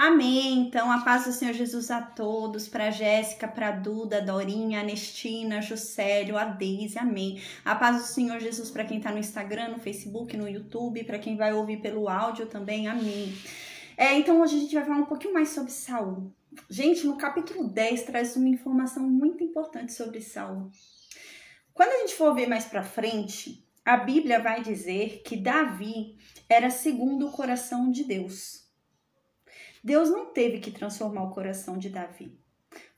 Amém. Então, a paz do Senhor Jesus a todos, para Jéssica, para Duda, Dorinha, Anestina, Juscelio, a Deise, amém. A paz do Senhor Jesus para quem está no Instagram, no Facebook, no YouTube, para quem vai ouvir pelo áudio também, amém. Então, hoje a gente vai falar um pouquinho mais sobre Saul. Gente, no capítulo 10 traz uma informação muito importante sobre Saul. Quando a gente for ver mais para frente, a Bíblia vai dizer que Davi era segundo o coração de Deus. Deus não teve que transformar o coração de Davi,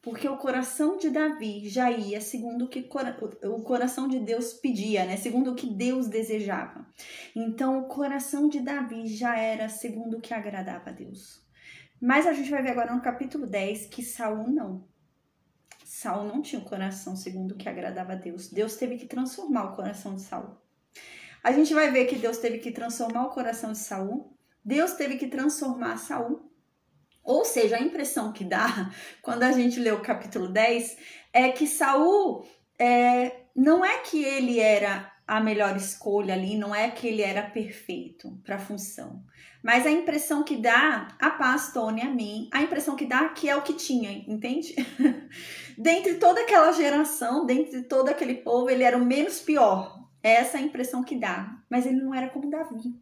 porque o coração de Davi já ia segundo o que o coração de Deus pedia, né? Segundo o que Deus desejava. Então, o coração de Davi já era segundo o que agradava a Deus. Mas a gente vai ver agora no capítulo 10 que Saul não. Saul não tinha o coração segundo o que agradava a Deus. Deus teve que transformar o coração de Saul. A gente vai ver que Deus teve que transformar o coração de Saul. Deus teve que transformar Saul. Ou seja, a impressão que dá quando a gente lê o capítulo 10 é que Saul não é que ele era a melhor escolha ali, não é que ele era perfeito para a função. Mas a impressão que dá, a paz, Tony, a mim, a impressão que dá que é o que tinha, entende? Dentre toda aquela geração, dentre todo aquele povo, ele era o menos pior. É essa a impressão que dá. Mas ele não era como Davi.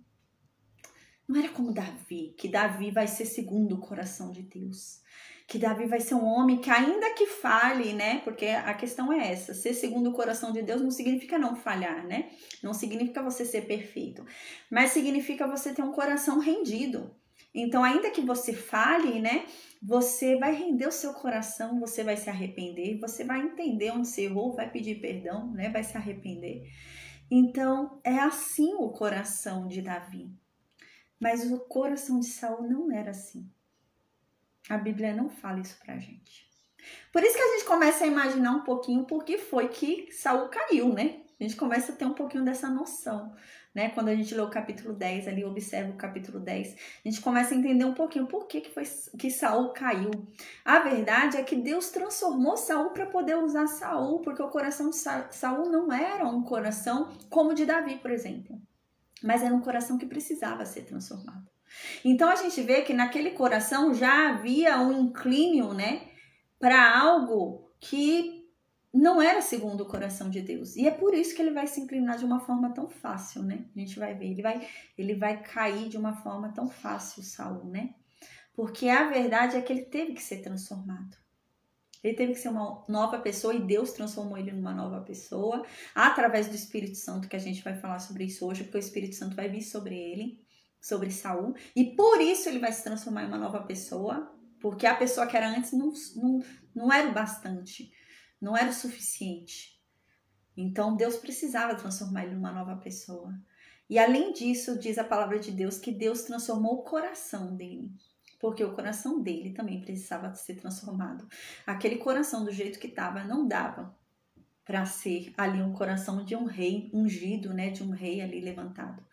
Não era como Davi, que Davi vai ser segundo o coração de Deus. Que Davi vai ser um homem que ainda que falhe, né? Porque a questão é essa, ser segundo o coração de Deus não significa não falhar, né? Não significa você ser perfeito, mas significa você ter um coração rendido. Então, ainda que você falhe, né? Você vai render o seu coração, você vai se arrepender, você vai entender onde você errou, vai pedir perdão, né? Vai se arrepender. Então, é assim o coração de Davi. Mas o coração de Saul não era assim. A Bíblia não fala isso pra gente. Por isso que a gente começa a imaginar um pouquinho por que foi que Saul caiu, né? A gente começa a ter um pouquinho dessa noção, né? Quando a gente lê o capítulo 10, ali observa o capítulo 10, a gente começa a entender um pouquinho por que foi que Saul caiu. A verdade é que Deus transformou Saul para poder usar Saul, porque o coração de Saul não era um coração como o de Davi, por exemplo. Mas era um coração que precisava ser transformado. Então a gente vê que naquele coração já havia um inclínio, né, para algo que não era segundo o coração de Deus. E é por isso que ele vai se inclinar de uma forma tão fácil, né? A gente vai ver, ele vai cair de uma forma tão fácil, Saul, né? Porque a verdade é que ele teve que ser transformado. Ele teve que ser uma nova pessoa e Deus transformou ele numa nova pessoa através do Espírito Santo, que a gente vai falar sobre isso hoje, porque o Espírito Santo vai vir sobre ele, sobre Saul, e por isso ele vai se transformar em uma nova pessoa, porque a pessoa que era antes não era o bastante, não era o suficiente. Então Deus precisava transformar ele numa nova pessoa. E além disso, diz a palavra de Deus que Deus transformou o coração dele. Porque o coração dele também precisava ser transformado. Aquele coração do jeito que estava não dava para ser ali um coração de um rei ungido, né? De um rei ali levantado.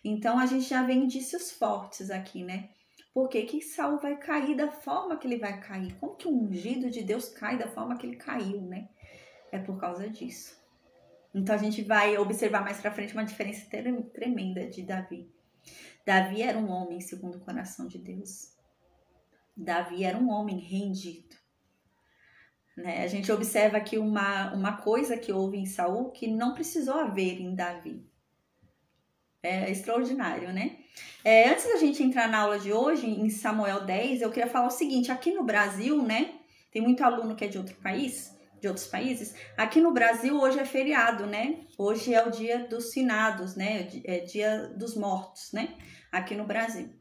Então a gente já vê indícios fortes aqui, né? Por que Saul vai cair da forma que ele vai cair? Como que o ungido de Deus cai da forma que ele caiu, né? É por causa disso. Então a gente vai observar mais para frente uma diferença tremenda de Davi. Davi era um homem segundo o coração de Deus. Davi era um homem rendido, né? A gente observa aqui uma coisa que houve em Saul que não precisou haver em Davi. É extraordinário, né? Antes da gente entrar na aula de hoje, em Samuel 10, eu queria falar o seguinte, aqui no Brasil, né? Tem muito aluno que é de outros países. Aqui no Brasil, hoje é feriado, né? Hoje é o dia dos finados, né? É dia dos mortos, né? Aqui no Brasil.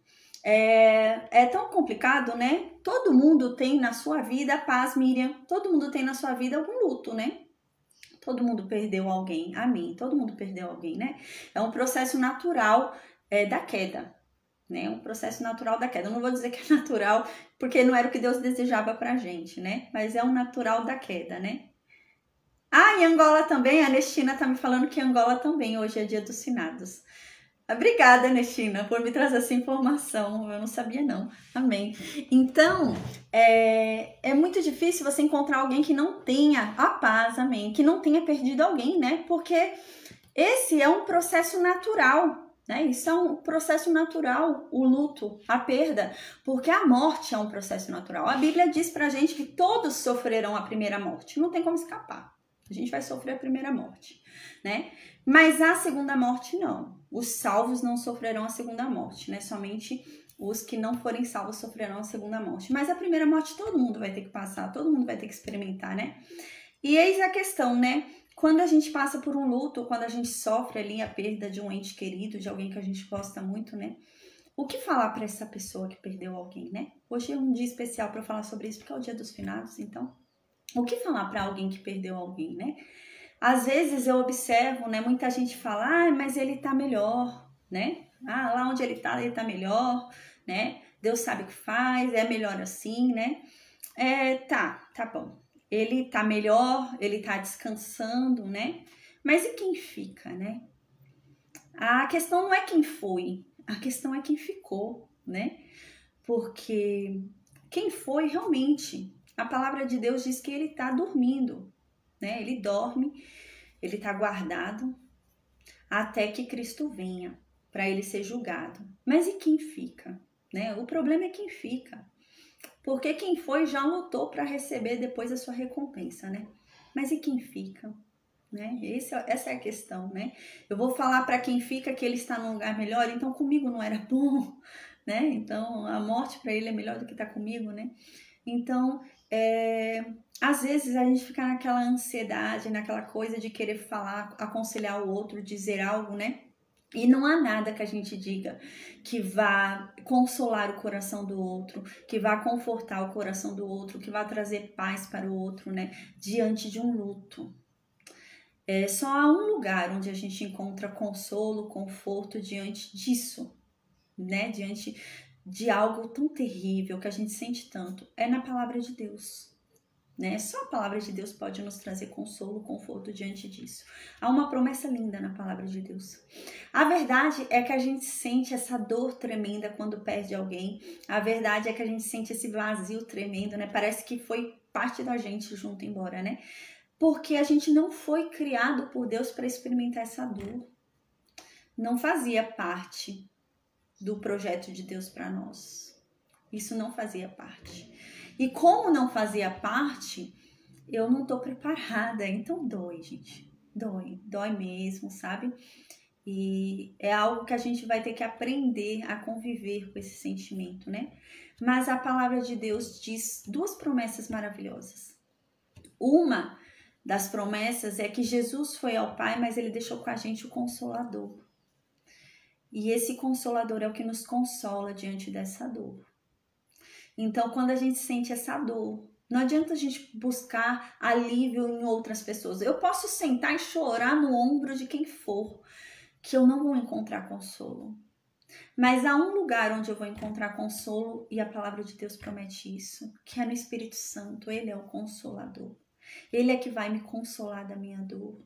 É tão complicado, né? Todo mundo tem na sua vida, paz, Miriam, todo mundo tem na sua vida algum luto, né? Todo mundo perdeu alguém, amém, todo mundo perdeu alguém, né? É um processo natural da queda, né? Um processo natural da queda. Eu não vou dizer que é natural, porque não era o que Deus desejava pra gente, né? Mas é um natural da queda, né? Ah, e Angola também, a Anestina tá me falando que Angola também, hoje é dia dos finados. Obrigada, Anestina, por me trazer essa informação. Eu não sabia, não. Amém. Então, é muito difícil você encontrar alguém que não tenha a paz, amém, que não tenha perdido alguém, né? Porque esse é um processo natural. né? Isso é um processo natural, o luto, a perda, porque a morte é um processo natural. A Bíblia diz pra gente que todos sofrerão a primeira morte, não tem como escapar. A gente vai sofrer a primeira morte, né? Mas a segunda morte não. Os salvos não sofrerão a segunda morte, né? Somente os que não forem salvos sofrerão a segunda morte. Mas a primeira morte todo mundo vai ter que passar, todo mundo vai ter que experimentar, né? E eis a questão, né? Quando a gente passa por um luto, quando a gente sofre ali a perda de um ente querido, de alguém que a gente gosta muito, né? O que falar para essa pessoa que perdeu alguém, né? Hoje é um dia especial para falar sobre isso, porque é o dia dos finados, então. O que falar para alguém que perdeu alguém, né? Às vezes eu observo, né? Muita gente fala, mas ele tá melhor, né? Lá onde ele tá melhor, né? Deus sabe o que faz, é melhor assim, né? Tá bom. Ele tá melhor, ele tá descansando, né? Mas e quem fica, né? A questão não é quem foi, a questão é quem ficou, né? Porque quem foi realmente, a palavra de Deus diz que ele tá dormindo, né? Ele dorme, ele tá guardado até que Cristo venha para ele ser julgado. Mas e quem fica, né? O problema é quem fica. Porque quem foi já lutou para receber depois a sua recompensa, né? Mas e quem fica? Né? Essa é a questão, né? Eu vou falar para quem fica que ele está num lugar melhor, então comigo não era bom, né? Então a morte para ele é melhor do que estar comigo, né? Então, às vezes a gente fica naquela ansiedade, naquela coisa de querer falar, aconselhar o outro, dizer algo, né? E não há nada que a gente diga que vá consolar o coração do outro, que vá confortar o coração do outro, que vá trazer paz para o outro, né? Diante de um luto. Só há um lugar onde a gente encontra consolo, conforto diante disso, né? Diante de algo tão terrível que a gente sente tanto. É na palavra de Deus. Né? Só a palavra de Deus pode nos trazer consolo, conforto diante disso. Há uma promessa linda na palavra de Deus. A verdade é que a gente sente essa dor tremenda quando perde alguém. A verdade é que a gente sente esse vazio tremendo, né? Parece que foi parte da gente junto embora, né? Porque a gente não foi criado por Deus para experimentar essa dor. Não fazia parte do projeto de Deus para nós. Isso não fazia parte. E como não fazia parte, eu não tô preparada. Então dói, gente. Dói mesmo, sabe? E é algo que a gente vai ter que aprender a conviver com esse sentimento, né? Mas a palavra de Deus diz duas promessas maravilhosas. Uma das promessas é que Jesus foi ao Pai, mas ele deixou com a gente o Consolador. E esse Consolador é o que nos consola diante dessa dor. Então, quando a gente sente essa dor, não adianta a gente buscar alívio em outras pessoas. Eu posso sentar e chorar no ombro de quem for, que eu não vou encontrar consolo. Mas há um lugar onde eu vou encontrar consolo, e a palavra de Deus promete isso, que é no Espírito Santo. Ele é o Consolador. Ele é que vai me consolar da minha dor.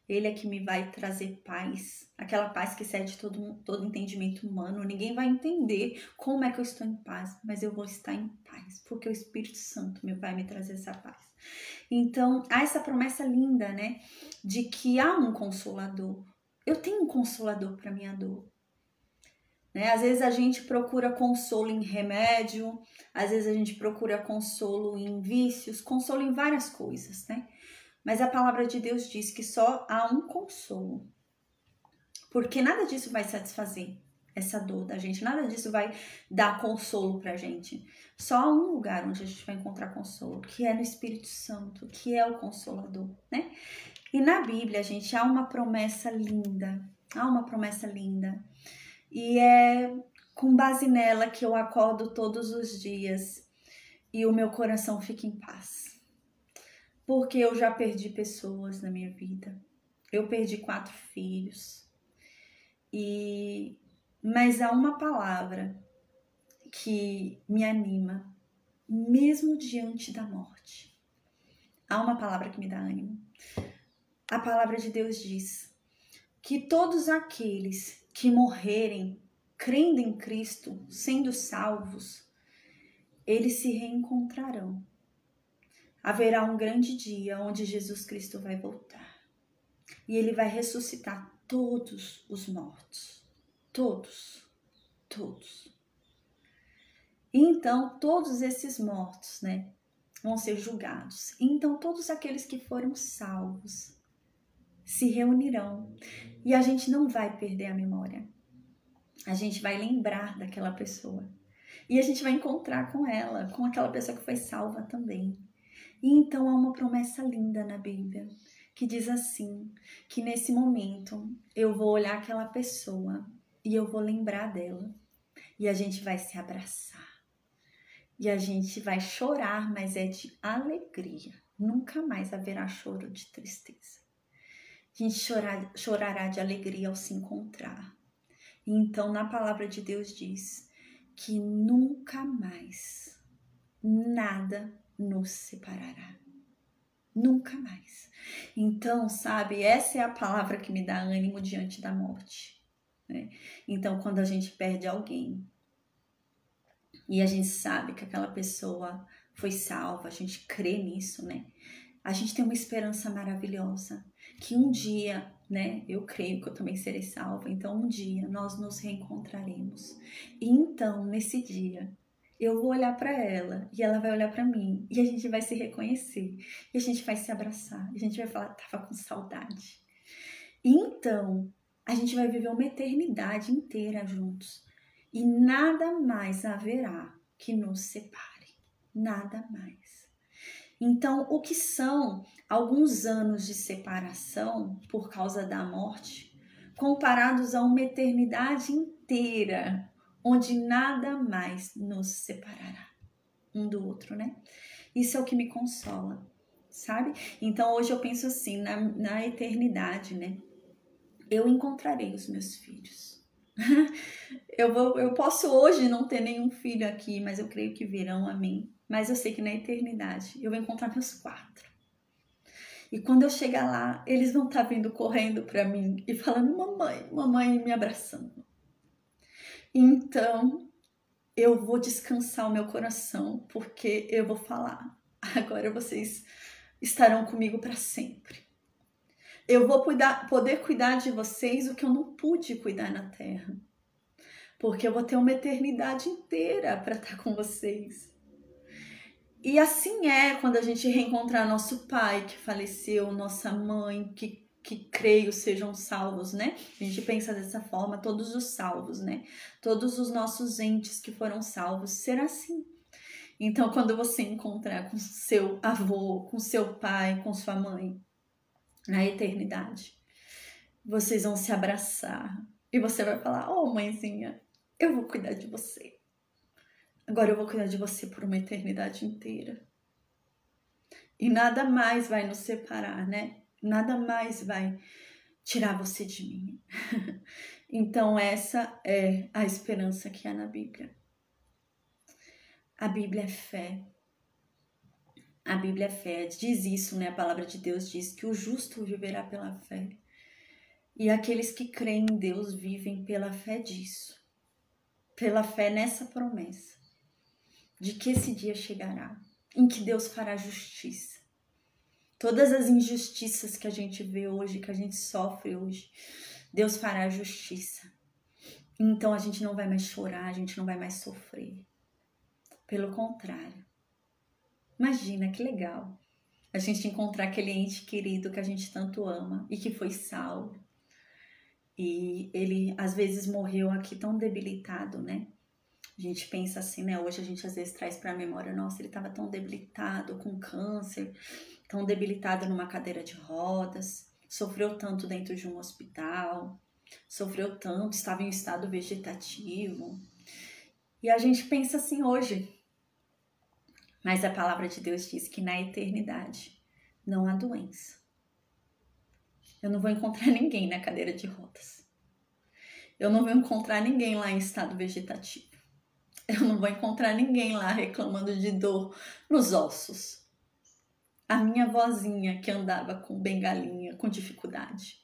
Ele é que me vai trazer paz, aquela paz que excede todo entendimento humano. Ninguém vai entender como é que eu estou em paz, mas eu vou estar em paz, porque o Espírito Santo vai me trazer essa paz. Então, há essa promessa linda, né, de que há um consolador. Eu tenho um consolador para minha dor. Né? Às vezes a gente procura consolo em remédio, às vezes a gente procura consolo em vícios, consolo em várias coisas, né? Mas a palavra de Deus diz que só há um consolo. Porque nada disso vai satisfazer essa dor da gente. Nada disso vai dar consolo pra gente. Só há um lugar onde a gente vai encontrar consolo, que é no Espírito Santo, que é o Consolador, né? E na Bíblia, gente, há uma promessa linda. Há uma promessa linda. E é com base nela que eu acordo todos os dias e o meu coração fica em paz. Porque eu já perdi pessoas na minha vida. Eu perdi 4 filhos. Mas há uma palavra que me anima, mesmo diante da morte. Há uma palavra que me dá ânimo. A palavra de Deus diz que todos aqueles que morrerem crendo em Cristo, sendo salvos, eles se reencontrarão. Haverá um grande dia onde Jesus Cristo vai voltar. E ele vai ressuscitar todos os mortos. Todos, todos. E então, todos esses mortos, né, vão ser julgados. E então, todos aqueles que foram salvos se reunirão. E a gente não vai perder a memória. A gente vai lembrar daquela pessoa. E a gente vai encontrar com ela, com aquela pessoa que foi salva também. E então há uma promessa linda na Bíblia, que diz assim, que nesse momento eu vou olhar aquela pessoa e eu vou lembrar dela. E a gente vai se abraçar. E a gente vai chorar, mas é de alegria. Nunca mais haverá choro de tristeza. A gente chorará de alegria ao se encontrar. E então, na palavra de Deus diz que nunca mais nada nos separará. Nunca mais. Então, sabe, essa é a palavra que me dá ânimo diante da morte, né? Então, quando a gente perde alguém e a gente sabe que aquela pessoa foi salva, a gente crê nisso, né? A gente tem uma esperança maravilhosa, que um dia, né, eu creio que eu também serei salva, então um dia nós nos reencontraremos. E então, nesse dia, eu vou olhar para ela e ela vai olhar para mim e a gente vai se reconhecer e a gente vai se abraçar, a gente vai falar, tava com saudade. E então, a gente vai viver uma eternidade inteira juntos e nada mais haverá que nos separe, nada mais. Então, o que são alguns anos de separação por causa da morte, comparados a uma eternidade inteira, onde nada mais nos separará um do outro, né? Isso é o que me consola, sabe? Então, hoje eu penso assim, na eternidade, né? Eu encontrarei os meus filhos. Eu posso hoje não ter nenhum filho aqui, mas eu creio que virão a mim. Mas eu sei que na eternidade eu vou encontrar meus 4. E quando eu chegar lá, eles vão estar vindo correndo para mim e falando, mamãe, mamãe, me abraçando. Então, eu vou descansar o meu coração, porque eu vou falar, agora vocês estarão comigo para sempre. Eu vou poder cuidar de vocês o que eu não pude cuidar na terra. Porque eu vou ter uma eternidade inteira para estar com vocês. E assim é quando a gente reencontrar nosso pai que faleceu, nossa mãe que creio sejam salvos, né? A gente pensa dessa forma, todos os salvos, né? Todos os nossos entes que foram salvos, será assim. Então, quando você encontrar com seu avô, com seu pai, com sua mãe, na eternidade, vocês vão se abraçar e você vai falar, oh mãezinha, eu vou cuidar de você. Agora eu vou cuidar de você por uma eternidade inteira. E nada mais vai nos separar, né? Nada mais vai tirar você de mim. Então essa é a esperança que há na Bíblia. A Bíblia é fé. A Bíblia é fé. Diz isso, né? A palavra de Deus diz que o justo viverá pela fé. E aqueles que creem em Deus vivem pela fé disso. Pela fé nessa promessa. De que esse dia chegará. Em que Deus fará justiça. Todas as injustiças que a gente vê hoje, que a gente sofre hoje, Deus fará justiça. Então a gente não vai mais chorar, a gente não vai mais sofrer. Pelo contrário. Imagina que legal a gente encontrar aquele ente querido que a gente tanto ama e que foi salvo. E ele às vezes morreu aqui tão debilitado, né? A gente pensa assim, né? Hoje a gente às vezes traz para a memória, nossa, ele estava tão debilitado, com câncer, tão debilitado numa cadeira de rodas, sofreu tanto dentro de um hospital, sofreu tanto, estava em estado vegetativo. E a gente pensa assim hoje, mas a palavra de Deus diz que na eternidade não há doença. Eu não vou encontrar ninguém na cadeira de rodas. Eu não vou encontrar ninguém lá em estado vegetativo. Eu não vou encontrar ninguém lá reclamando de dor nos ossos. A minha vozinha que andava com bengalinha, com dificuldade.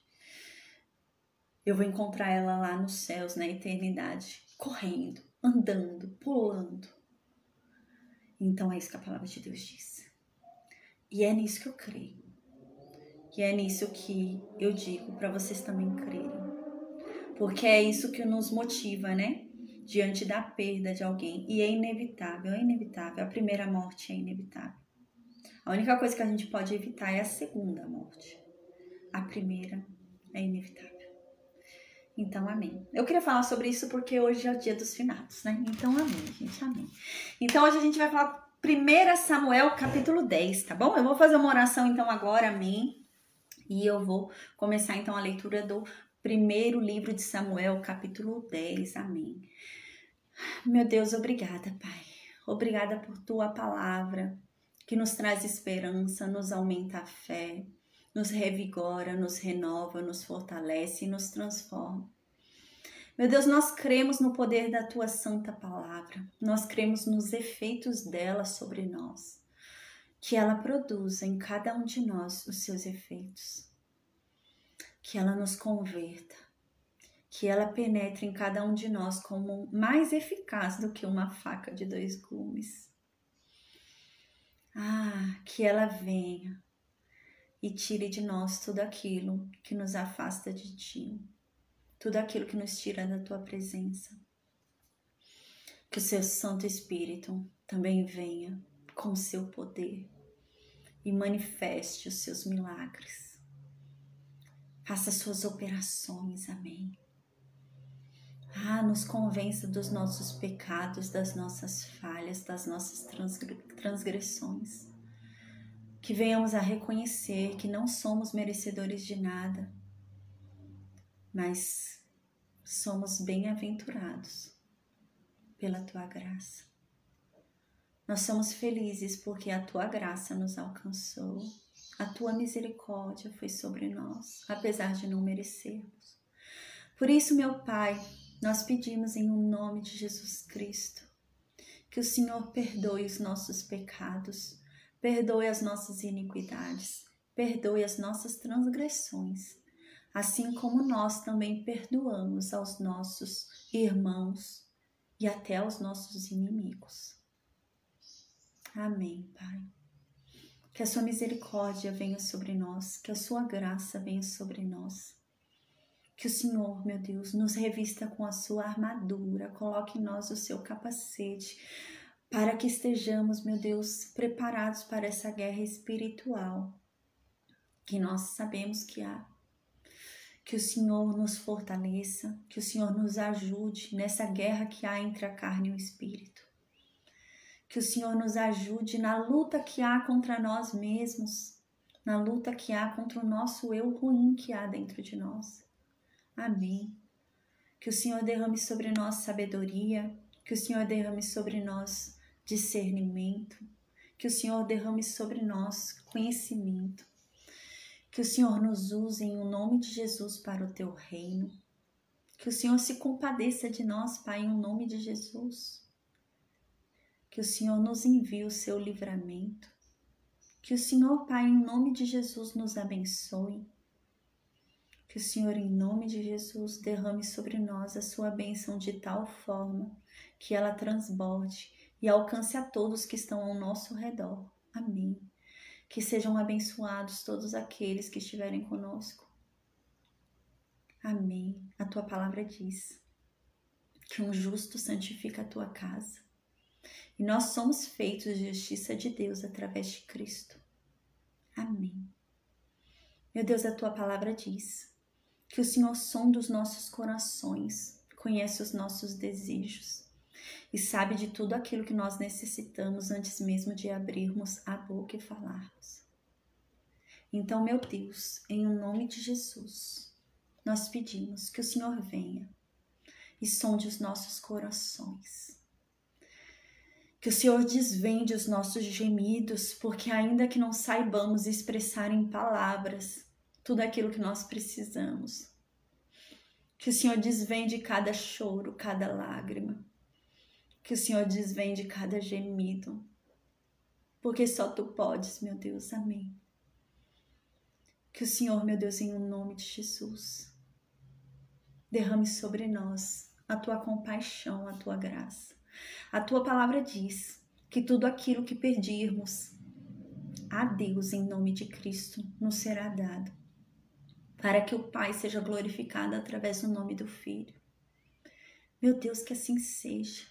Eu vou encontrar ela lá nos céus, na eternidade, correndo, andando, pulando. Então é isso que a palavra de Deus diz. E é nisso que eu creio. E é nisso que eu digo para vocês também crerem. porque é isso que nos motiva, né? Diante da perda de alguém. E é inevitável, é inevitável. A primeira morte é inevitável. A única coisa que a gente pode evitar é a segunda morte. A primeira é inevitável. Então, amém. Eu queria falar sobre isso porque hoje é o dia dos finados, né? Então, amém, gente, amém. Então, hoje a gente vai falar 1 Samuel, capítulo 10, tá bom? Eu vou fazer uma oração, então, agora, amém. E eu vou começar, então, a leitura do primeiro livro de Samuel, capítulo 10, amém. Meu Deus, obrigada, Pai. Obrigada por Tua palavra, que nos traz esperança, nos aumenta a fé, nos revigora, nos renova, nos fortalece e nos transforma. Meu Deus, nós cremos no poder da Tua santa palavra, nós cremos nos efeitos dela sobre nós, que ela produza em cada um de nós os seus efeitos, que ela nos converta, que ela penetre em cada um de nós como mais eficaz do que uma faca de 2 gumes. Que ela venha e tire de nós tudo aquilo que nos afasta de Ti, tudo aquilo que nos tira da Tua presença. Que o Seu Santo Espírito também venha com o Seu poder e manifeste os Seus milagres. Faça Suas operações, amém. Nos convença dos nossos pecados, das nossas falhas, das nossas transgressões. Que venhamos a reconhecer que não somos merecedores de nada, mas somos bem-aventurados pela Tua graça. Nós somos felizes porque a Tua graça nos alcançou, a Tua misericórdia foi sobre nós, apesar de não merecermos. Por isso, meu Pai, nós pedimos em nome de Jesus Cristo, que o Senhor perdoe os nossos pecados, perdoe as nossas iniquidades, perdoe as nossas transgressões, assim como nós também perdoamos aos nossos irmãos e até aos nossos inimigos. Amém, Pai. Que a Sua misericórdia venha sobre nós, que a Sua graça venha sobre nós. Que o Senhor, meu Deus, nos revista com a Sua armadura, coloque em nós o Seu capacete, para que estejamos, meu Deus, preparados para essa guerra espiritual que nós sabemos que há. Que o Senhor nos fortaleça, que o Senhor nos ajude nessa guerra que há entre a carne e o espírito. Que o Senhor nos ajude na luta que há contra nós mesmos, na luta que há contra o nosso eu ruim que há dentro de nós. Amém. Que o Senhor derrame sobre nós sabedoria, que o Senhor derrame sobre nós discernimento, que o Senhor derrame sobre nós conhecimento, que o Senhor nos use em nome de Jesus para o Teu reino, que o Senhor se compadeça de nós, Pai, em nome de Jesus, que o Senhor nos envie o Seu livramento, que o Senhor, Pai, em nome de Jesus nos abençoe, que o Senhor, em nome de Jesus, derrame sobre nós a Sua bênção de tal forma que ela transborde e alcance a todos que estão ao nosso redor. Amém. Que sejam abençoados todos aqueles que estiverem conosco. Amém. A Tua palavra diz que um justo santifica a Tua casa. E nós somos feitos de justiça de Deus através de Cristo. Amém. Meu Deus, a Tua palavra diz que o Senhor sonda os nossos corações, conhece os nossos desejos e sabe de tudo aquilo que nós necessitamos antes mesmo de abrirmos a boca e falarmos. Então, meu Deus, em nome de Jesus, nós pedimos que o Senhor venha e sonde os nossos corações. Que o Senhor desvende os nossos gemidos, porque ainda que não saibamos expressar em palavras tudo aquilo que nós precisamos, que o Senhor desvende cada choro, cada lágrima, que o Senhor desvende cada gemido, porque só Tu podes, meu Deus, amém. Que o Senhor, meu Deus, em nome de Jesus, derrame sobre nós a Tua compaixão, a Tua graça. A Tua palavra diz que tudo aquilo que pedirmos a Deus em nome de Cristo nos será dado. para que o Pai seja glorificado através do nome do Filho. Meu Deus, que assim seja.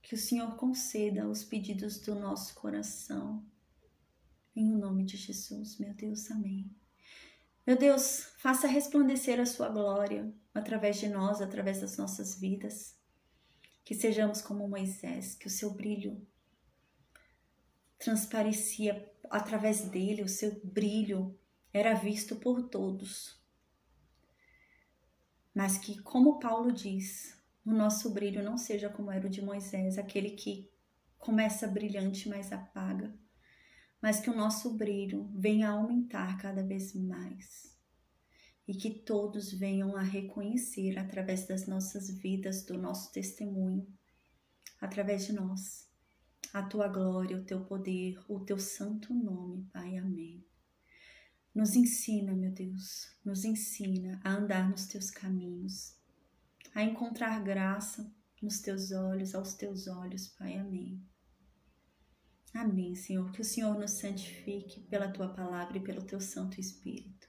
Que o Senhor conceda os pedidos do nosso coração. Em nome de Jesus, meu Deus, amém. Meu Deus, faça resplandecer a sua glória através de nós, através das nossas vidas. Que sejamos como Moisés, que o seu brilho transparecia através dele, o seu brilho era visto por todos. Mas que, como Paulo diz, o nosso brilho não seja como era o de Moisés, aquele que começa brilhante, mas apaga. Mas que o nosso brilho venha a aumentar cada vez mais. E que todos venham a reconhecer através das nossas vidas, do nosso testemunho, através de nós, a tua glória, o teu poder, o teu santo nome, Pai. Amém. Nos ensina, meu Deus, nos ensina a andar nos teus caminhos, a encontrar graça nos teus olhos, aos teus olhos, Pai. Amém. Amém, Senhor. Que o Senhor nos santifique pela tua palavra e pelo teu Santo Espírito.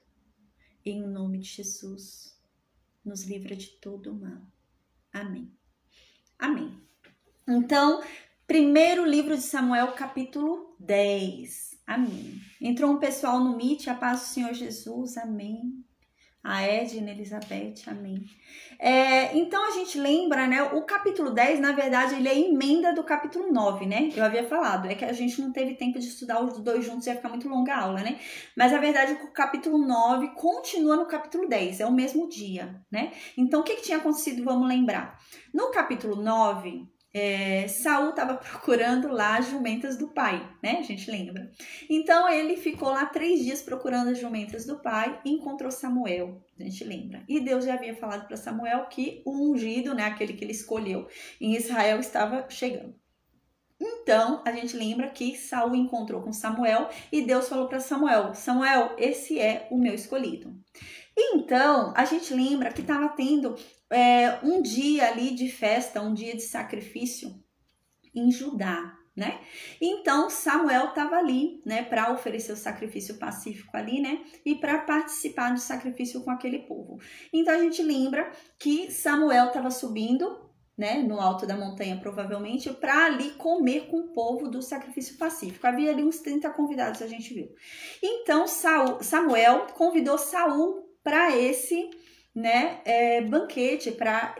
Em nome de Jesus, nos livra de todo o mal. Amém. Amém. Então, primeiro livro de Samuel, capítulo 10. Amém. Entrou um pessoal no Meet, a paz do Senhor Jesus. Amém. A Edna, Elizabeth, amém. Então a gente lembra, né? O capítulo 10, na verdade, ele é emenda do capítulo 9, né? Eu havia falado, é que a gente não teve tempo de estudar os dois juntos, ia ficar muito longa a aula, né? Mas a verdade é que o capítulo 9 continua no capítulo 10, é o mesmo dia, né? Então o que tinha acontecido? Vamos lembrar. No capítulo 9, Saul estava procurando lá as jumentas do pai, né? A gente lembra. Então ele ficou lá 3 dias procurando as jumentas do pai e encontrou Samuel, a gente lembra. E Deus já havia falado para Samuel que o ungido, né, aquele que ele escolheu em Israel, estava chegando. Então a gente lembra que Saul encontrou com Samuel e Deus falou para Samuel: Samuel, esse é o meu escolhido. Então a gente lembra que estava tendo um dia ali de festa, um dia de sacrifício em Judá, né? Então Samuel estava ali, né, para oferecer o sacrifício pacífico ali, né, e para participar do sacrifício com aquele povo. Então a gente lembra que Samuel estava subindo, né, no alto da montanha provavelmente, para ali comer com o povo do sacrifício pacífico. Havia ali uns 30 convidados, a gente viu. Então Samuel convidou Saul para esse, né, banquete, para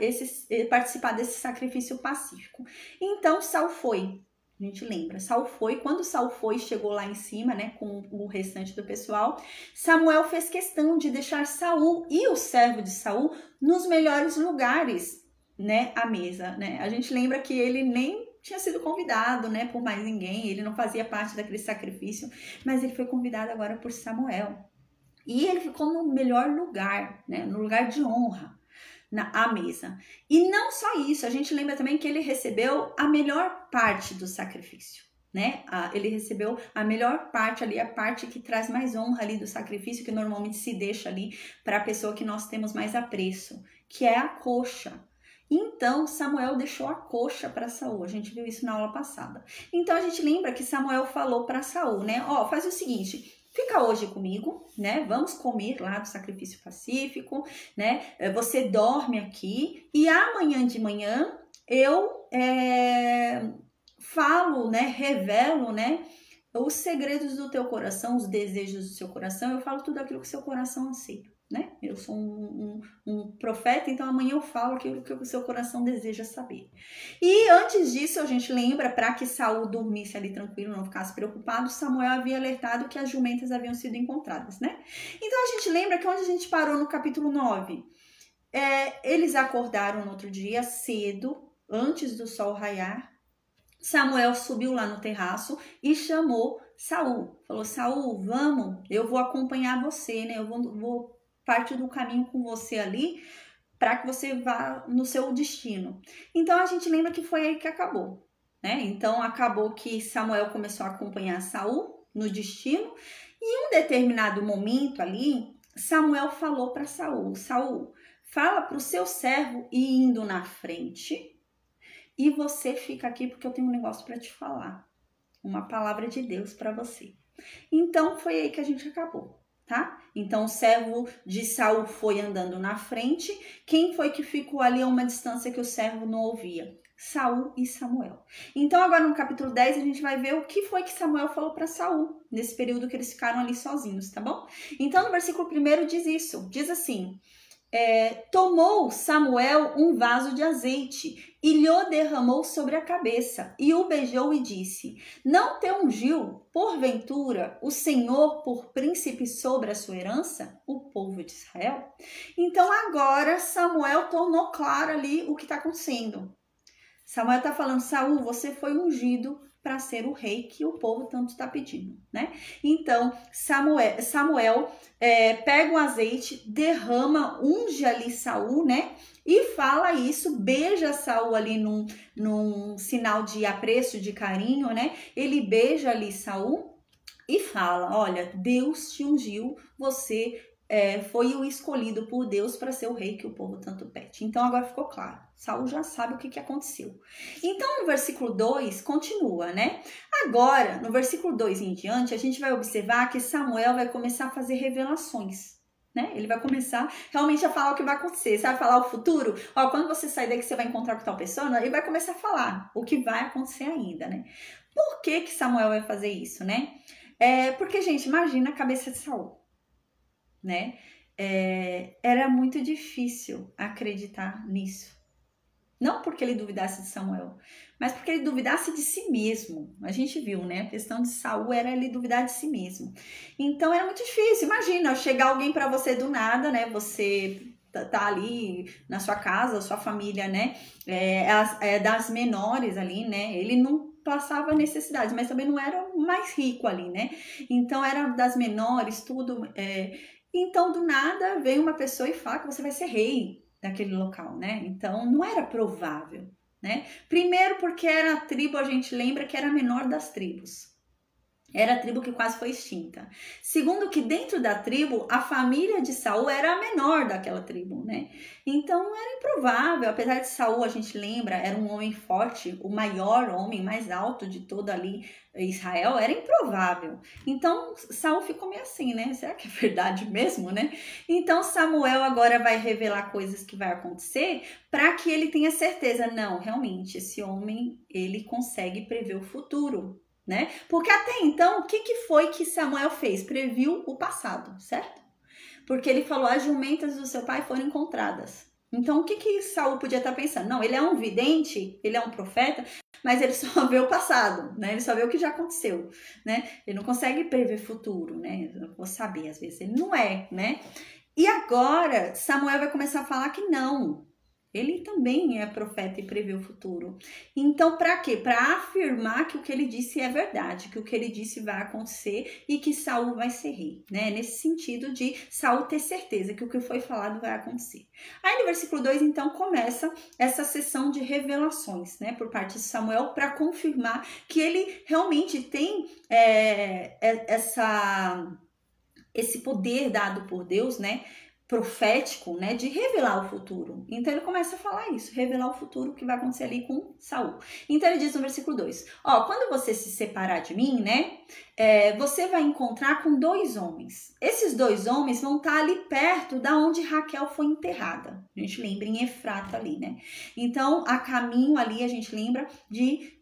participar desse sacrifício pacífico. Então Saul foi, a gente lembra, Saul foi. Quando Saul foi, chegou lá em cima, né, com o restante do pessoal, Samuel fez questão de deixar Saul e o servo de Saul nos melhores lugares, né, à mesa, né? A gente lembra que ele nem tinha sido convidado, né, por mais ninguém, ele não fazia parte daquele sacrifício, mas ele foi convidado agora por Samuel. E ele ficou no melhor lugar, né, no lugar de honra, à mesa. E não só isso, a gente lembra também que ele recebeu a melhor parte do sacrifício, né? Ele recebeu a melhor parte ali, a parte que traz mais honra ali do sacrifício, que normalmente se deixa ali para a pessoa que nós temos mais apreço, que é a coxa. Então Samuel deixou a coxa para Saul, a gente viu isso na aula passada. Então a gente lembra que Samuel falou para Saul, né? Ó, faz o seguinte: fica hoje comigo, né? Vamos comer lá do sacrifício pacífico, né? Você dorme aqui e amanhã de manhã eu falo, né? Revelo, né? Os segredos do teu coração, os desejos do seu coração. Eu falo tudo aquilo que o seu coração anseia, né? Eu sou um profeta, então amanhã eu falo aquilo que o seu coração deseja saber. E antes disso, a gente lembra, para que Saul dormisse ali tranquilo, não ficasse preocupado, Samuel havia alertado que as jumentas haviam sido encontradas, né? Então a gente lembra que onde a gente parou no capítulo 9, eles acordaram no outro dia cedo, antes do sol raiar. Samuel subiu lá no terraço e chamou Saul. Falou: Saul, vamos, eu vou acompanhar você, né? Eu vou parte do caminho com você ali, para que você vá no seu destino. Então a gente lembra que foi aí que acabou, né? Então acabou que Samuel começou a acompanhar Saul no destino, e em um determinado momento ali, Samuel falou para Saul: Saul, fala para o seu servo ir indo na frente, e você fica aqui porque eu tenho um negócio para te falar, uma palavra de Deus para você. Então foi aí que a gente acabou. tá? Então, o servo de Saul foi andando na frente. Quem foi que ficou ali a uma distância que o servo não ouvia? Saul e Samuel. Então, agora no capítulo 10, a gente vai ver o que foi que Samuel falou para Saul, nesse período que eles ficaram ali sozinhos, tá bom? Então, no versículo 1 diz isso, diz assim: tomou Samuel um vaso de azeite e lhe derramou sobre a cabeça, e o beijou e disse: não te ungiu, porventura, o Senhor por príncipe sobre a sua herança, o povo de Israel? Então agora Samuel tornou claro ali o que está acontecendo. Samuel está falando: Saul, você foi ungido para ser o rei que o povo tanto está pedindo, né? Então, Samuel pega o azeite, derrama, unge ali Saul, né? E fala isso, beija Saul ali num sinal de apreço, de carinho, né? Ele beija ali Saul e fala: olha, Deus te ungiu, você foi o escolhido por Deus para ser o rei que o povo tanto pede. Então agora ficou claro, Saul já sabe o que aconteceu. Então no versículo 2 continua, né? Agora, no versículo 2 em diante, a gente vai observar que Samuel vai começar a fazer revelações. Né? Ele vai começar realmente a falar o que vai acontecer, sabe? Falar o futuro. Ó, quando você sair daqui, você vai encontrar com tal pessoa, ele vai começar a falar o que vai acontecer ainda, né? Por que Samuel vai fazer isso, né? Porque, gente, imagina a cabeça de Saul, né? Era muito difícil acreditar nisso. Não porque ele duvidasse de Samuel, mas porque ele duvidasse de si mesmo. A gente viu, né? A questão de Saul era ele duvidar de si mesmo. Então era muito difícil. Imagina, chegar alguém para você do nada, né? Você tá ali na sua casa, sua família, né? Das menores ali, né? Ele não passava necessidades, mas também não era o mais rico ali, né? Então era das menores, tudo. Então do nada vem uma pessoa e fala que você vai ser rei daquele local, né? Então não era provável, né? Primeiro porque era a tribo, a gente lembra que era a menor das tribos. Era a tribo que quase foi extinta. Segundo, que dentro da tribo, a família de Saul era a menor daquela tribo, né? Então era improvável, apesar de Saul, a gente lembra, era um homem forte, o maior homem, mais alto de todo ali Israel, era improvável. Então Saul ficou meio assim, né? Será que é verdade mesmo, né? Então Samuel agora vai revelar coisas que vai acontecer para que ele tenha certeza, não, realmente, esse homem, ele consegue prever o futuro. Né? Porque até então, o que foi que Samuel fez? Previu o passado, certo? Porque ele falou: as jumentas do seu pai foram encontradas. Então, o que Saul podia estar pensando? Não, ele é um vidente, ele é um profeta, mas ele só vê o passado, né? Ele só vê o que já aconteceu, né? Ele não consegue prever futuro, né? Eu vou saber, às vezes ele não é, né? E agora, Samuel vai começar a falar que não. Ele também é profeta e prevê o futuro. Então, para quê? Para afirmar que o que ele disse é verdade, que o que ele disse vai acontecer e que Saul vai ser rei, né? Nesse sentido de Saul ter certeza que o que foi falado vai acontecer. Aí no versículo 2, então, começa essa sessão de revelações, né? Por parte de Samuel, para confirmar que ele realmente tem esse poder dado por Deus, né? Profético, né, de revelar o futuro. Então ele começa a falar isso, revelar o futuro que vai acontecer ali com Saul. Então ele diz no versículo 2, ó, quando você se separar de mim, né, você vai encontrar com 2 homens. Esses 2 homens vão estar ali perto da onde Raquel foi enterrada. A gente lembra em Efrata ali, né? Então, a caminho ali, a gente lembra de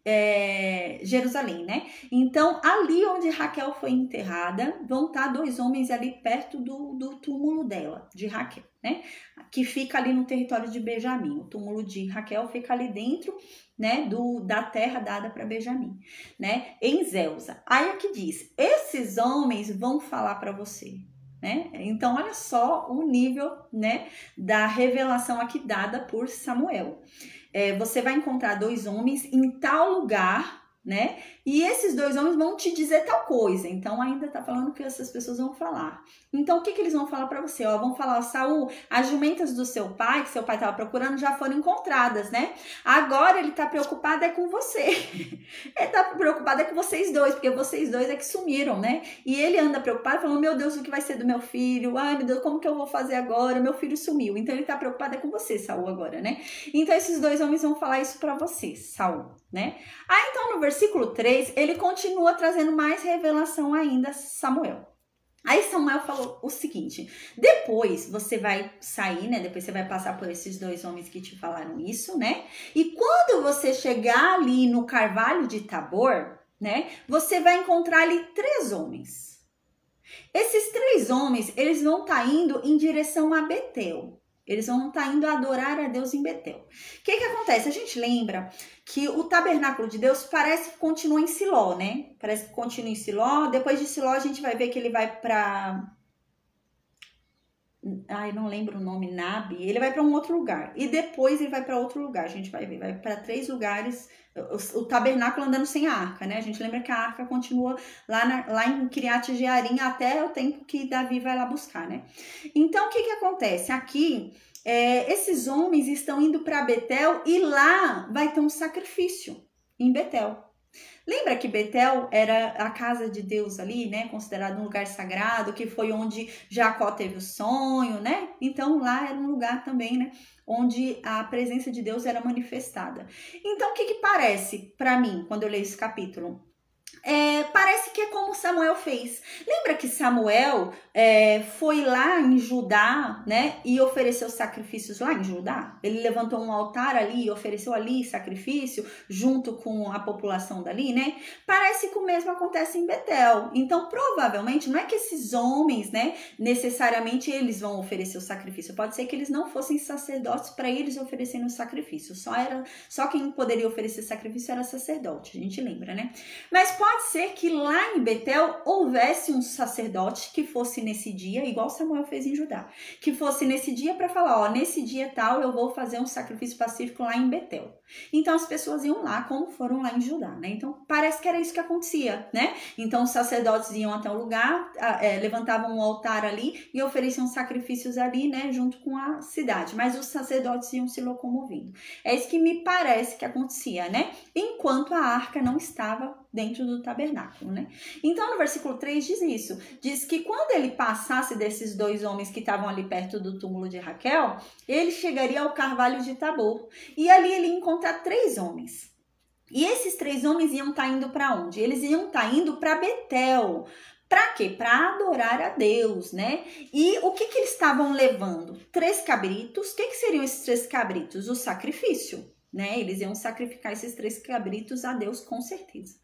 Jerusalém, né? Então, ali onde Raquel foi enterrada, vão estar 2 homens ali perto do túmulo dela, de Raquel, né? Que fica ali no território de Benjamim. O túmulo de Raquel fica ali dentro, né, da terra dada para Benjamim, né, em Zelza. Aí aqui diz: esses homens vão falar para você, né? Então olha só o nível, né, da revelação aqui dada por Samuel. Você vai encontrar 2 homens em tal lugar, né? E esses 2 homens vão te dizer tal coisa. Então ainda tá falando que essas pessoas vão falar. Então o que eles vão falar para você? Ó, vão falar: Saul, as jumentas do seu pai, que seu pai estava procurando, já foram encontradas, né? Agora ele tá preocupado com você. Ele tá preocupado com vocês 2, porque vocês 2 é que sumiram, né? E ele anda preocupado, falando: meu Deus, o que vai ser do meu filho? Ai, meu Deus, como que eu vou fazer agora? Meu filho sumiu. Então ele tá preocupado com você, Saul, agora, né? Então esses 2 homens vão falar isso para você, Saul, né? Então no versículo 3, ele continua trazendo mais revelação ainda, Samuel. Aí Samuel falou o seguinte, depois você vai sair, né? Depois você vai passar por esses 2 homens que te falaram isso, né? E quando você chegar ali no Carvalho de Tabor, né? Você vai encontrar ali 3 homens. Esses 3 homens, eles vão estar indo em direção a Betel. Eles vão estar indo adorar a Deus em Betel. O que acontece? A gente lembra que o tabernáculo de Deus parece que continua em Siló, né? Parece que continua em Siló. Depois de Siló, a gente vai ver que ele vai para... Ai, não lembro o nome, Nabe. Ele vai para um outro lugar. E depois ele vai para outro lugar. A gente vai ver. Vai para 3 lugares. O tabernáculo andando sem a arca, né? A gente lembra que a arca continua lá em Kiriat Jearim até o tempo que Davi vai lá buscar, né? Então, o que acontece? Aqui, esses homens estão indo para Betel e lá vai ter um sacrifício em Betel. Lembra que Betel era a casa de Deus ali, né? Considerado um lugar sagrado, que foi onde Jacó teve o sonho, né? Então lá era um lugar também, né? Onde a presença de Deus era manifestada. Então o que parece para mim quando eu leio esse capítulo? Parece que é como Samuel fez. Lembra que Samuel foi lá em Judá, né? E ofereceu sacrifícios lá em Judá? Ele levantou um altar ali e ofereceu ali sacrifício junto com a população dali, né? Parece que o mesmo acontece em Betel. Então, provavelmente, não é que esses homens, né? Necessariamente eles vão oferecer o sacrifício. Pode ser que eles não fossem sacerdotes para eles oferecerem o sacrifício. Só quem poderia oferecer sacrifício era sacerdote. A gente lembra, né? Mas pode ser que lá em Betel houvesse um sacerdote que fosse nesse dia, igual Samuel fez em Judá, que fosse nesse dia para falar, ó, nesse dia tal eu vou fazer um sacrifício pacífico lá em Betel. Então as pessoas iam lá como foram lá em Judá, né? Então parece que era isso que acontecia, né? Então os sacerdotes iam até o lugar, levantavam um altar ali e ofereciam sacrifícios ali, né? Junto com a cidade, mas os sacerdotes iam se locomovendo. É isso que me parece que acontecia, né? Enquanto a arca não estava dentro do tabernáculo, né? Então, no versículo 3 diz isso. Diz que quando ele passasse desses 2 homens que estavam ali perto do túmulo de Raquel, ele chegaria ao Carvalho de Tabor. E ali ele ia encontrar 3 homens. E esses 3 homens iam estar indo para onde? Eles iam estar indo para Betel. Para quê? Para adorar a Deus, né? E o que eles estavam levando? 3 cabritos. O que seriam esses 3 cabritos? O sacrifício. Né? Eles iam sacrificar esses 3 cabritos a Deus com certeza.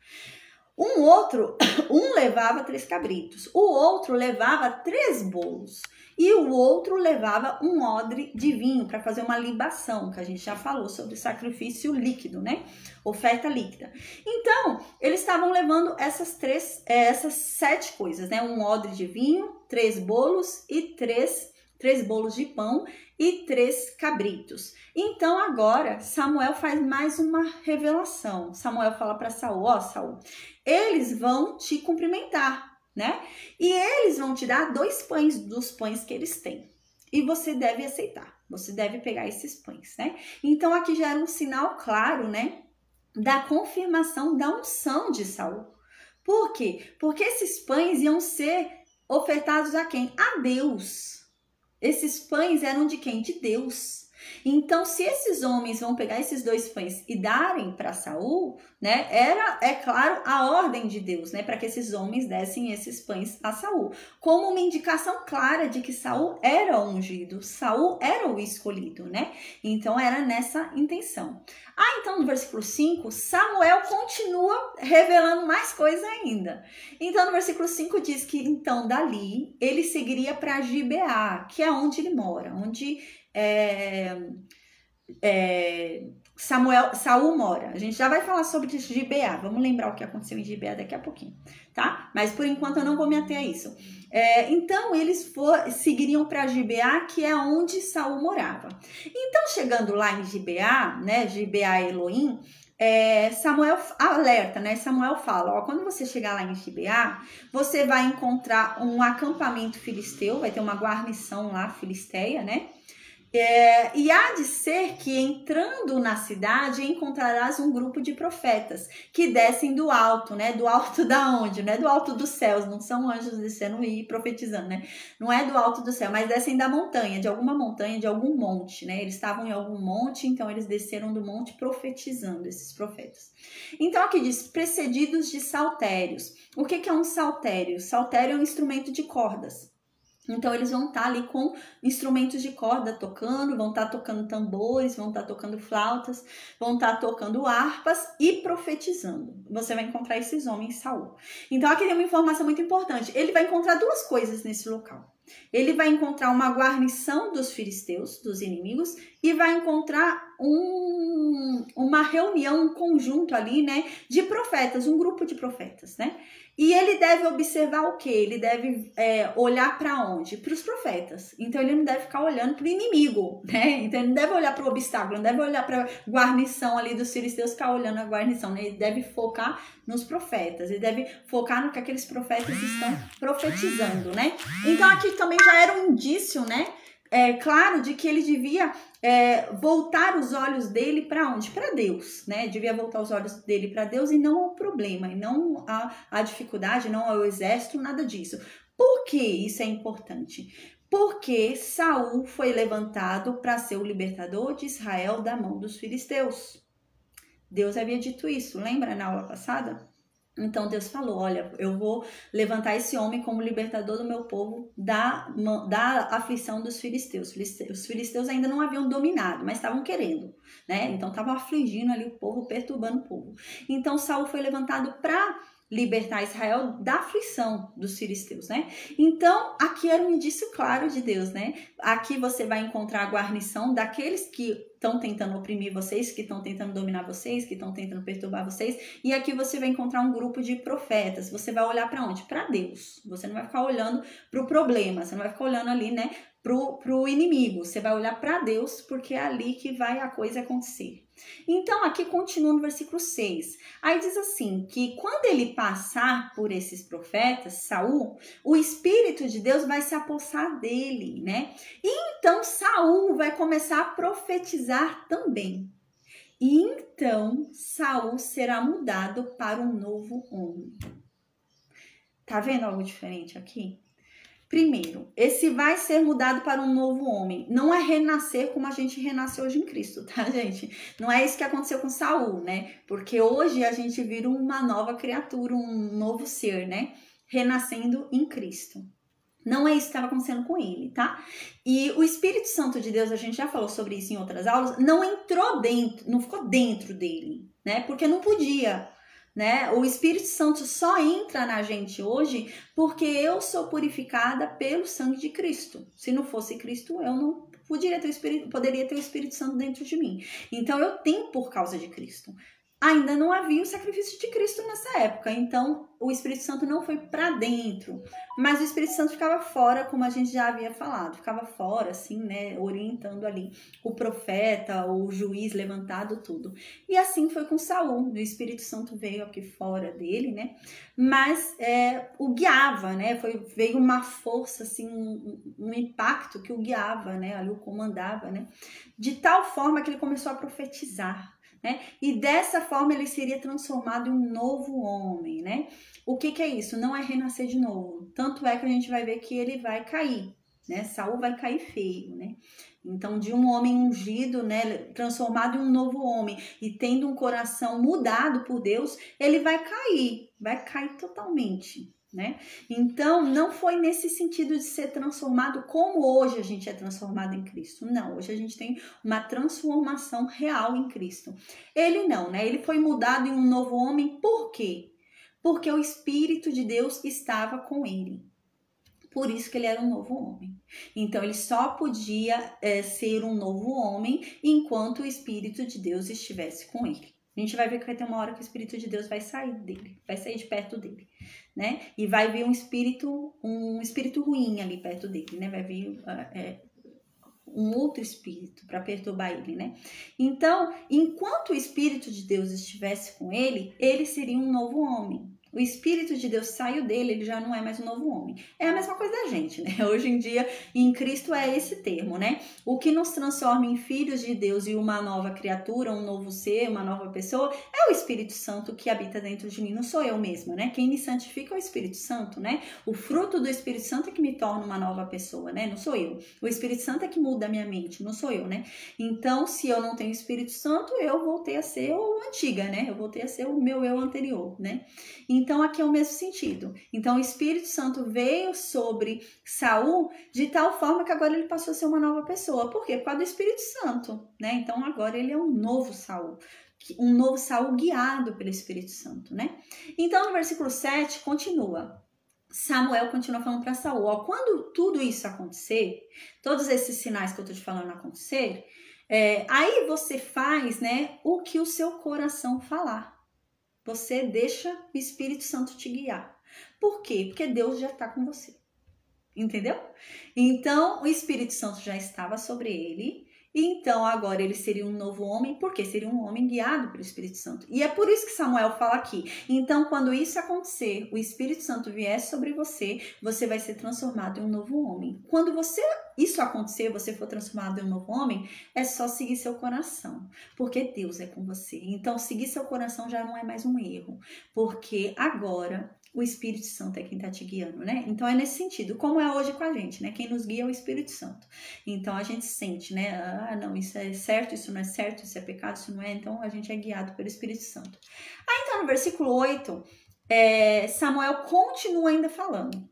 Um levava 3 cabritos, o outro levava 3 bolos e o outro levava um odre de vinho para fazer uma libação, que a gente já falou sobre sacrifício líquido, né? Oferta líquida. Então, eles estavam levando essas 7 coisas, né? Um odre de vinho, 3 bolos e 3 bolos de pão e 3 cabritos. Então agora Samuel faz mais uma revelação. Samuel fala para Saul, ó Saul, eles vão te cumprimentar, né? E eles vão te dar 2 pães dos pães que eles têm. E você deve aceitar, você deve pegar esses pães, né? Então aqui já era um sinal claro, né? Da confirmação da unção de Saul. Por quê? Porque esses pães iam ser ofertados a quem? A Deus. Esses pães eram de quem? De Deus. Então, se esses homens vão pegar esses 2 pães e darem para Saul, né? É claro, a ordem de Deus, né? Para que esses homens dessem esses pães a Saul. Como uma indicação clara de que Saul era o ungido, Saul era o escolhido, né? Então, era nessa intenção. Então, no versículo 5, Samuel continua revelando mais coisas ainda. Então, no versículo 5 diz que, então, dali, ele seguiria para Gibeá, que é onde ele mora, onde Saul mora. A gente já vai falar sobre Gibeá. Vamos lembrar o que aconteceu em Gibeá daqui a pouquinho, tá? Mas, por enquanto, eu não vou me ater a isso. Então, eles seguiriam para Gibeá, que é onde Saul morava. Então, chegando lá em Gibeá, né? Gibeá Elohim, Samuel alerta, né? Samuel fala, ó, quando você chegar lá em Gibeá, você vai encontrar um acampamento filisteu, vai ter uma guarnição lá, filisteia, né? E há de ser que entrando na cidade encontrarás um grupo de profetas que descem do alto, né? Do alto da onde? Não é do alto dos céus, não são anjos descendo e profetizando, né? Não é do alto do céu, mas descem da montanha, de algum monte, né? Eles estavam em algum monte, então eles desceram do monte profetizando, esses profetas. Então aqui diz, precedidos de saltérios. O que é um saltério? Saltério é um instrumento de cordas. Então, eles vão estar ali com instrumentos de corda tocando, vão estar tocando tambores, vão estar tocando flautas, vão estar tocando harpas e profetizando. Você vai encontrar esses homens em Saul. Então, aqui tem uma informação muito importante. Ele vai encontrar duas coisas nesse local. Ele vai encontrar uma guarnição dos filisteus, dos inimigos, e vai encontrar uma reunião, um conjunto ali, né, de profetas, um grupo de profetas, né? E ele deve observar o quê? Ele deve olhar para onde? Para os profetas. Então, ele não deve ficar olhando para o inimigo, né? Então, ele não deve olhar para o obstáculo, não deve olhar para a guarnição ali dos filisteus, ficar olhando a guarnição, né? Ele deve focar nos profetas, ele deve focar no que aqueles profetas estão profetizando, né? Então, aqui também já era um indício, né? Claro, de que ele devia voltar os olhos dele para onde? Para Deus, né? Devia voltar os olhos dele para Deus e não ao problema, e não à dificuldade, não ao exército, nada disso. Por que isso é importante? Porque Saul foi levantado para ser o libertador de Israel da mão dos filisteus. Deus havia dito isso, lembra na aula passada? Então Deus falou, olha, eu vou levantar esse homem como libertador do meu povo da aflição dos filisteus. Os filisteus ainda não haviam dominado, mas estavam querendo, né? Então estavam afligindo ali o povo, perturbando o povo. Então Saul foi levantado para libertar Israel da aflição dos filisteus, né? Então, aqui era um indício claro de Deus, né? Aqui você vai encontrar a guarnição daqueles que estão tentando oprimir vocês, que estão tentando dominar vocês, que estão tentando perturbar vocês. E aqui você vai encontrar um grupo de profetas. Você vai olhar para onde? Para Deus. Você não vai ficar olhando para o problema, você não vai ficar olhando ali, né, pro inimigo. Você vai olhar para Deus, porque é ali que vai a coisa acontecer. Então, aqui continua no versículo 6. Aí diz assim, que quando ele passar por esses profetas, Saul, o Espírito de Deus vai se apossar dele, né? E então Saul vai começar a profetizar também. E então Saul será mudado para um novo homem. Tá vendo algo diferente aqui? Primeiro, esse vai ser mudado para um novo homem. Não é renascer como a gente renasce hoje em Cristo, tá, gente? Não é isso que aconteceu com Saul, né? Porque hoje a gente vira uma nova criatura, um novo ser, né? Renascendo em Cristo. Não é isso que estava acontecendo com ele, tá? E o Espírito Santo de Deus, a gente já falou sobre isso em outras aulas, não entrou dentro, não ficou dentro dele, né? Porque não podia. Né? O Espírito Santo só entra na gente hoje porque eu sou purificada pelo sangue de Cristo. Se não fosse Cristo, eu não poderia ter o Espírito Santo dentro de mim. Então eu tenho por causa de Cristo. Ainda não havia o sacrifício de Cristo nessa época, então o Espírito Santo não foi para dentro, mas o Espírito Santo ficava fora, como a gente já havia falado, ficava fora, assim, né, orientando ali o profeta, o juiz levantado, tudo. E assim foi com Saul, o Espírito Santo veio aqui fora dele, né, mas o guiava, né, veio uma força, assim, um impacto que o guiava, né, ali o comandava, né, de tal forma que ele começou a profetizar. Né? E dessa forma ele seria transformado em um novo homem, né? O que é isso? Não é renascer de novo. Tanto é que a gente vai ver que ele vai cair, né? Saul vai cair feio, né? Então, de um homem ungido, né, transformado em um novo homem e tendo um coração mudado por Deus, ele vai cair totalmente. Né? Então, não foi nesse sentido de ser transformado como hoje a gente é transformado em Cristo. Não, hoje a gente tem uma transformação real em Cristo. Ele não, né? Ele foi mudado em um novo homem, por quê? Porque o Espírito de Deus estava com ele. Por isso que ele era um novo homem. Então, ele só podia ser um novo homem enquanto o Espírito de Deus estivesse com ele. A gente vai ver que vai ter uma hora que o Espírito de Deus vai sair dele, vai sair de perto dele, né? E vai vir um espírito ruim ali perto dele, né? Vai vir um outro espírito para perturbar ele, né? Então, enquanto o Espírito de Deus estivesse com ele, ele seria um novo homem. o Espírito de Deus saiu dele, ele já não é mais um novo homem. É a mesma coisa da gente, né? Hoje em dia, em Cristo é esse termo, né? O que nos transforma em filhos de Deus e uma nova criatura, um novo ser, uma nova pessoa, é o Espírito Santo que habita dentro de mim, não sou eu mesma, né? Quem me santifica é o Espírito Santo, né? O fruto do Espírito Santo é que me torna uma nova pessoa, né? Não sou eu. O Espírito Santo é que muda a minha mente, não sou eu, né? Então, se eu não tenho o Espírito Santo, eu voltei a ser o antiga, né? Eu voltei a ser o meu eu anterior, né? Então, aqui é o mesmo sentido. Então, o Espírito Santo veio sobre Saul de tal forma que agora ele passou a ser uma nova pessoa. Por quê? Por causa do Espírito Santo, né? Então, agora ele é um novo Saul guiado pelo Espírito Santo, né? Então, no versículo 7, continua. Samuel continua falando para Saul, ó, quando tudo isso acontecer, todos esses sinais que eu tô te falando acontecer, aí você faz, né, o que o seu coração falar. Você deixa o Espírito Santo te guiar. Por quê? Porque Deus já está com você. Entendeu? Então, o Espírito Santo já estava sobre ele. Então, agora ele seria um novo homem, porque seria um homem guiado pelo Espírito Santo. E é por isso que Samuel fala aqui. Então, quando isso acontecer, o Espírito Santo vier sobre você, você vai ser transformado em um novo homem. Quando isso acontecer, você for transformado em um novo homem, é só seguir seu coração, porque Deus é com você. Então, seguir seu coração já não é mais um erro, porque agora o Espírito Santo é quem está te guiando, né? Então é nesse sentido, como é hoje com a gente, né? Quem nos guia é o Espírito Santo. Então a gente sente, né? Ah, não, isso é certo, isso não é certo, isso é pecado, isso não é. Então a gente é guiado pelo Espírito Santo. Aí então no versículo 8, Samuel continua ainda falando.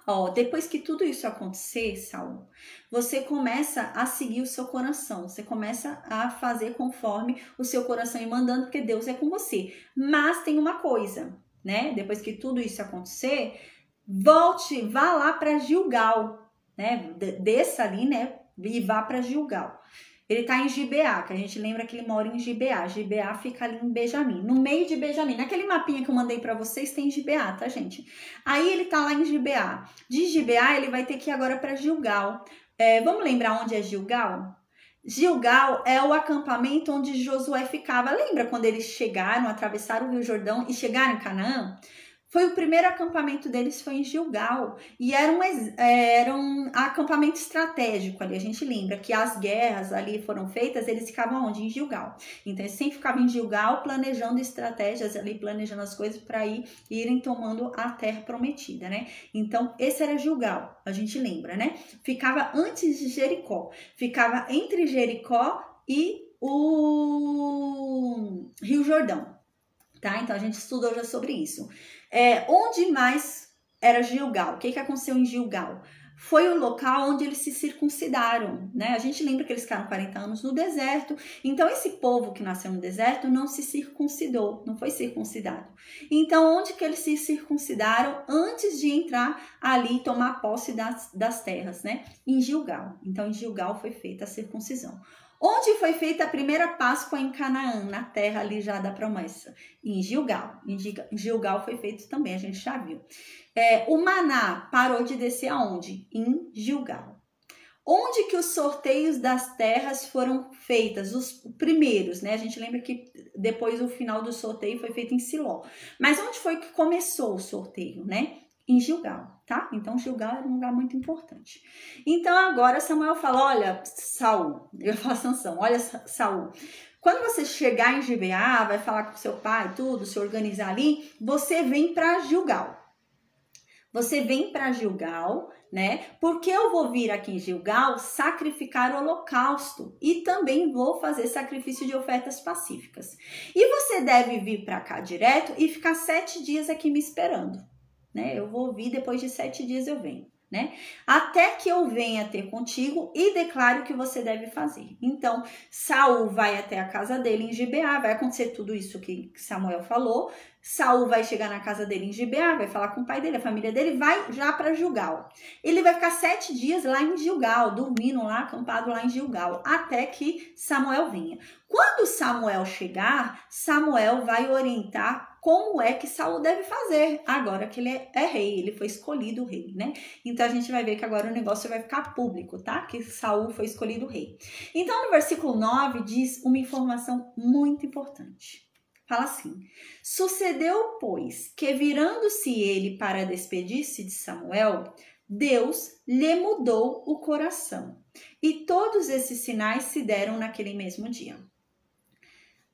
Ó, depois que tudo isso acontecer, Saul, você começa a seguir o seu coração, você começa a fazer conforme o seu coração ir mandando, porque Deus é com você. Mas tem uma coisa, né? Depois que tudo isso acontecer, vá lá para Gilgal, né? Desça ali, né? E vá para Gilgal. Ele tá em Gibeá, que a gente lembra que ele mora em Gibeá. Gibeá fica ali em Benjamim, no meio de Benjamim. Naquele mapinha que eu mandei para vocês tem Gibeá, tá, gente? Aí ele tá lá em Gibeá. De Gibeá ele vai ter que ir agora para Gilgal. Vamos lembrar onde é Gilgal? Gilgal é o acampamento onde Josué ficava. Lembra quando eles chegaram, atravessaram o Rio Jordão e chegaram em Canaã? Foi o primeiro acampamento deles, foi em Gilgal. E era um acampamento estratégico ali. A gente lembra que as guerras ali foram feitas, eles ficavam onde? Em Gilgal. Então, eles sempre ficavam em Gilgal planejando estratégias ali, planejando as coisas para irem tomando a terra prometida, né? Então, esse era Gilgal, a gente lembra, né? Ficava antes de Jericó. Ficava entre Jericó e o Rio Jordão. Tá? Então, a gente estudou já sobre isso. Onde mais era Gilgal? O que aconteceu em Gilgal? Foi o local onde eles se circuncidaram, né? A gente lembra que eles ficaram 40 anos no deserto. Então, esse povo que nasceu no deserto não se circuncidou, não foi circuncidado. Então, onde que eles se circuncidaram antes de entrar ali e tomar posse das terras, né? Em Gilgal. Então, em Gilgal foi feita a circuncisão. Onde foi feita a primeira Páscoa em Canaã, na terra ali já da promessa? Em Gilgal. Em Gilgal foi feito também, a gente já viu. O maná parou de descer aonde? Em Gilgal. Onde que os sorteios das terras foram feitas? Os primeiros, né? A gente lembra que depois o final do sorteio foi feito em Siló. Mas onde foi que começou o sorteio, né? Em Gilgal, tá? Então, Gilgal era um lugar muito importante. Então, agora Samuel fala, olha, Saul, eu falo Sansão, olha, Saul, quando você chegar em Gibeá, vai falar com seu pai, tudo, se organizar ali, você vem para Gilgal. Você vem para Gilgal, né? Porque eu vou vir aqui em Gilgal sacrificar o holocausto e também vou fazer sacrifício de ofertas pacíficas. E você deve vir para cá direto e ficar 7 dias aqui me esperando. Né? Eu vou vir, depois de 7 dias eu venho, né? Até que eu venha ter contigo e declare o que você deve fazer. Então, Saul vai até a casa dele em Gibeá, vai acontecer tudo isso que Samuel falou. Saul vai chegar na casa dele em Gibeá, vai falar com o pai dele, a família dele, vai já para Gilgal. Ele vai ficar 7 dias lá em Gilgal, dormindo lá, acampado lá em Gilgal, até que Samuel venha. Quando Samuel chegar, Samuel vai orientar como é que Saul deve fazer, agora que ele é rei, ele foi escolhido rei, né? Então, a gente vai ver que agora o negócio vai ficar público, tá? Que Saul foi escolhido rei. Então, no versículo 9, diz uma informação muito importante. Fala assim: sucedeu, pois, que virando-se ele para despedir-se de Samuel, Deus lhe mudou o coração. E todos esses sinais se deram naquele mesmo dia.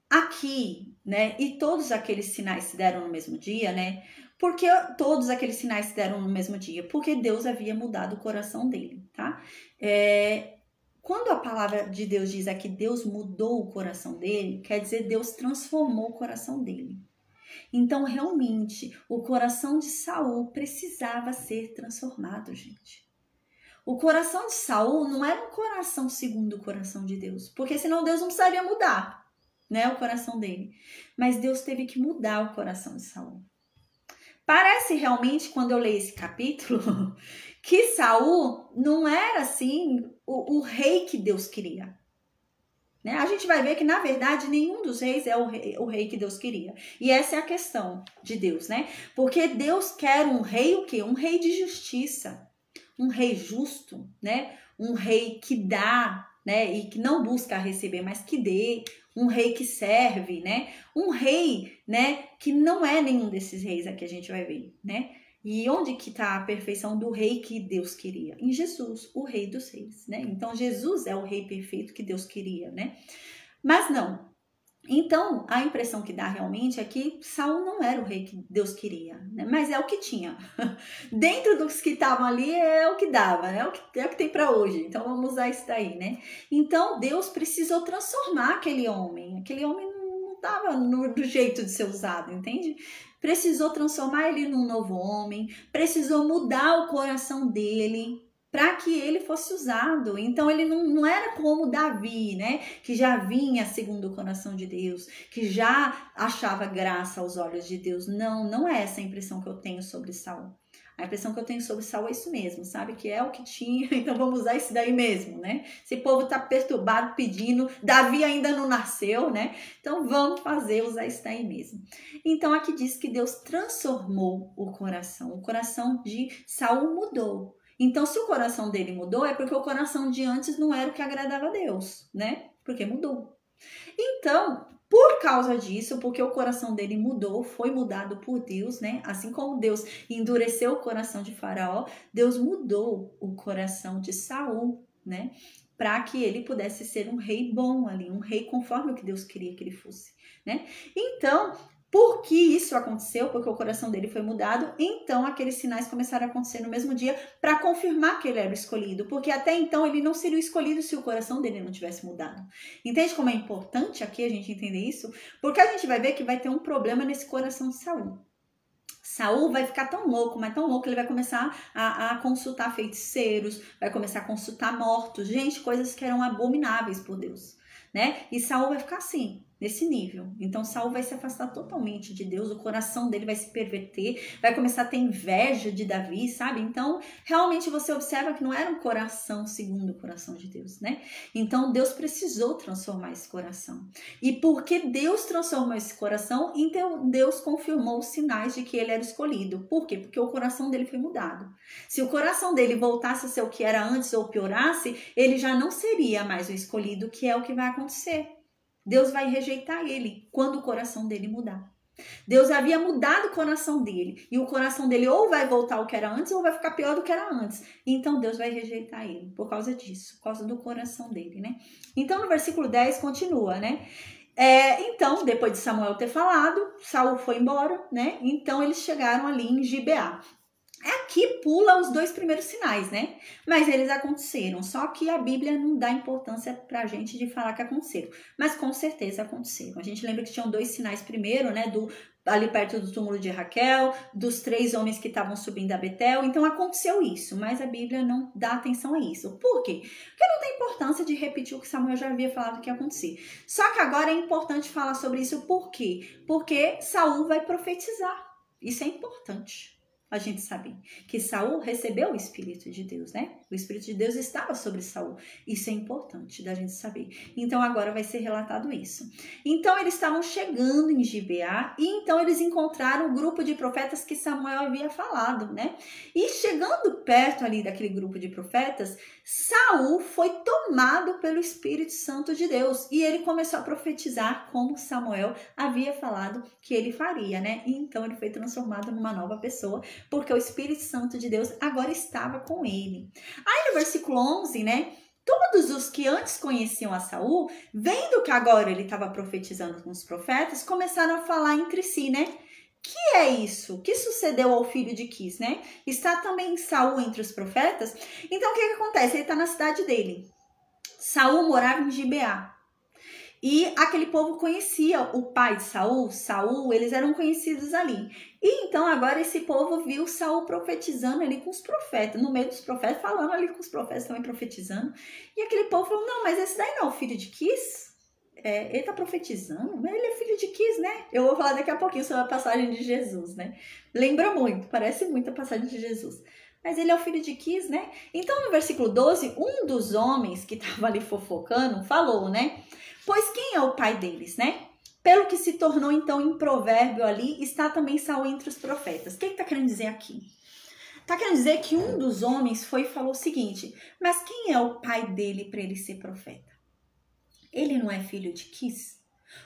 Aqui, né? E todos aqueles sinais se deram no mesmo dia, né? Porque todos aqueles sinais se deram no mesmo dia? Porque Deus havia mudado o coração dele, tá? Quando a palavra de Deus diz aqui Deus mudou o coração dele, quer dizer Deus transformou o coração dele. Então, realmente, o coração de Saul precisava ser transformado, gente. O coração de Saul não era um coração segundo o coração de Deus, porque senão Deus não precisaria mudar, né, o coração dele. Mas Deus teve que mudar o coração de Saul. Parece realmente, quando eu leio esse capítulo, que Saul não era assim o rei que Deus queria. Né? A gente vai ver que, na verdade, nenhum dos reis é o rei que Deus queria. E essa é a questão de Deus, né? Porque Deus quer um rei o quê? Um rei de justiça, um rei justo, né? Um rei que dá, né? E que não busca receber, mas que dê. Um rei que serve, né? Um rei, né? Que não é nenhum desses reis aqui, a gente vai ver, né? E onde que está a perfeição do rei que Deus queria? Em Jesus, o rei dos reis, né? Então, Jesus é o rei perfeito que Deus queria, né? Mas não. Então, a impressão que dá realmente é que Saul não era o rei que Deus queria, né? Mas é o que tinha. Dentro dos que estavam ali é o que dava, né? É o que tem para hoje. Então, vamos usar isso daí, né? Então, Deus precisou transformar aquele homem. Aquele homem não estava do jeito de ser usado, entende? Precisou transformar ele num novo homem, precisou mudar o coração dele para que ele fosse usado. Então ele não era como Davi, né? Que já vinha segundo o coração de Deus, que já achava graça aos olhos de Deus. Não é essa a impressão que eu tenho sobre Saul. A impressão que eu tenho sobre Saul é isso mesmo, sabe? Que é o que tinha, então vamos usar isso daí mesmo, né? Esse povo tá perturbado pedindo, Davi ainda não nasceu, né? Então vamos usar isso daí mesmo. Então aqui diz que Deus transformou o coração de Saul mudou. Então se o coração dele mudou, é porque o coração de antes não era o que agradava a Deus, né? Porque mudou. Então, por causa disso, porque o coração dele mudou, foi mudado por Deus, né? Assim como Deus endureceu o coração de Faraó, Deus mudou o coração de Saul, né? Para que ele pudesse ser um rei bom ali, um rei conforme o que Deus queria que ele fosse, né? Então, por que isso aconteceu? Porque o coração dele foi mudado, então aqueles sinais começaram a acontecer no mesmo dia para confirmar que ele era o escolhido, porque até então ele não seria o escolhido se o coração dele não tivesse mudado. Entende como é importante aqui a gente entender isso? Porque a gente vai ver que vai ter um problema nesse coração de Saul. Saul vai ficar tão louco, mas tão louco, ele vai começar a consultar feiticeiros, vai começar a consultar mortos, gente, coisas que eram abomináveis por Deus, né? E Saul vai ficar assim, nesse nível. Então Saul vai se afastar totalmente de Deus, o coração dele vai se perverter, vai começar a ter inveja de Davi, sabe? Então realmente você observa que não era um coração segundo o coração de Deus, né? Então Deus precisou transformar esse coração. E porque Deus transformou esse coração, então Deus confirmou os sinais de que ele era escolhido. Por quê? Porque o coração dele foi mudado. Se o coração dele voltasse a ser o que era antes ou piorasse, ele já não seria mais o escolhido, que é o que vai acontecer. Deus vai rejeitar ele quando o coração dele mudar. Deus havia mudado o coração dele. E o coração dele ou vai voltar ao que era antes ou vai ficar pior do que era antes. Então Deus vai rejeitar ele por causa disso, por causa do coração dele, né? Então no versículo 10 continua, né? Então, depois de Samuel ter falado, Saul foi embora, né? Então eles chegaram ali em Gibeá. Aqui pula os 2 primeiros sinais, né? Mas eles aconteceram. Só que a Bíblia não dá importância pra gente de falar que aconteceram. Mas com certeza aconteceram. A gente lembra que tinham 2 sinais primeiro, né? Ali perto do túmulo de Raquel, dos 3 homens que estavam subindo a Betel. Então aconteceu isso, mas a Bíblia não dá atenção a isso. Por quê? Porque não tem importância de repetir o que Samuel já havia falado que ia acontecer. Só que agora é importante falar sobre isso. Por quê? Porque Saul vai profetizar. Isso é importante. a gente sabe que Saul recebeu o Espírito de Deus, né? O Espírito de Deus estava sobre Saul. Isso é importante da gente saber. Então agora vai ser relatado isso. Então eles estavam chegando em Gibeá e então eles encontraram o grupo de profetas que Samuel havia falado, né? E chegando perto ali daquele grupo de profetas, Saul foi tomado pelo Espírito Santo de Deus e ele começou a profetizar como Samuel havia falado que ele faria, né? E então ele foi transformado numa nova pessoa, porque o Espírito Santo de Deus agora estava com ele. Aí no versículo 11, né? Todos os que antes conheciam a Saul, vendo que agora ele estava profetizando com os profetas, começaram a falar entre si, né? Que é isso? Que sucedeu ao filho de Quis, né? Está também Saul entre os profetas? Então o que acontece? Ele está na cidade dele. Saul morava em Gibeá. E aquele povo conhecia o pai de Saul, eles eram conhecidos ali. E então agora esse povo viu Saul profetizando ali com os profetas, no meio dos profetas, falando ali com os profetas também profetizando. E aquele povo falou, não, mas esse daí não é o filho de Quis? Ele tá profetizando, mas ele é filho de Quis, né? Eu vou falar daqui a pouquinho sobre a passagem de Jesus, né? Lembra muito, parece muito a passagem de Jesus. Mas ele é o filho de Quis, né? Então no versículo 12, um dos homens que estava ali fofocando falou, né? Pois quem é o pai deles, né? Pelo que se tornou então em provérbio ali, está também Saul entre os profetas. O que está querendo dizer aqui? Está querendo dizer que um dos homens foi e falou o seguinte, mas quem é o pai dele para ele ser profeta? Ele não é filho de Quis?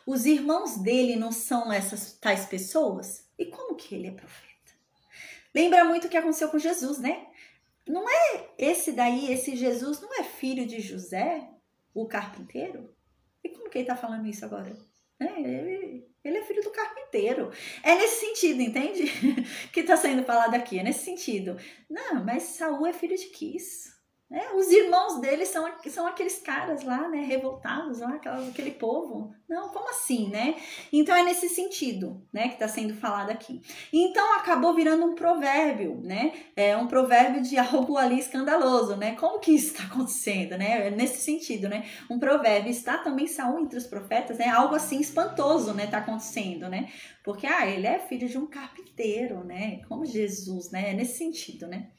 Os irmãos dele não são essas tais pessoas? E como que ele é profeta? Lembra muito o que aconteceu com Jesus, né? Não é esse Jesus não é filho de José, o carpinteiro? E como que ele está falando isso agora? Ele é filho do carpinteiro. É nesse sentido, entende? Que está sendo falado aqui, é nesse sentido. Não, mas Saul é filho de Quis. Os irmãos dele são aqueles caras lá, né, revoltados lá, aquele povo. Não, como assim, né? Então é nesse sentido, né, que está sendo falado aqui. Então acabou virando um provérbio, né? Um provérbio de algo ali escandaloso, né? Como que isso está acontecendo, né? É nesse sentido, né? Um provérbio, está também Saul entre os profetas, né? Algo assim espantoso, né, tá acontecendo, né? Porque, ele é filho de um carpinteiro, né? Como Jesus, né? É nesse sentido, né?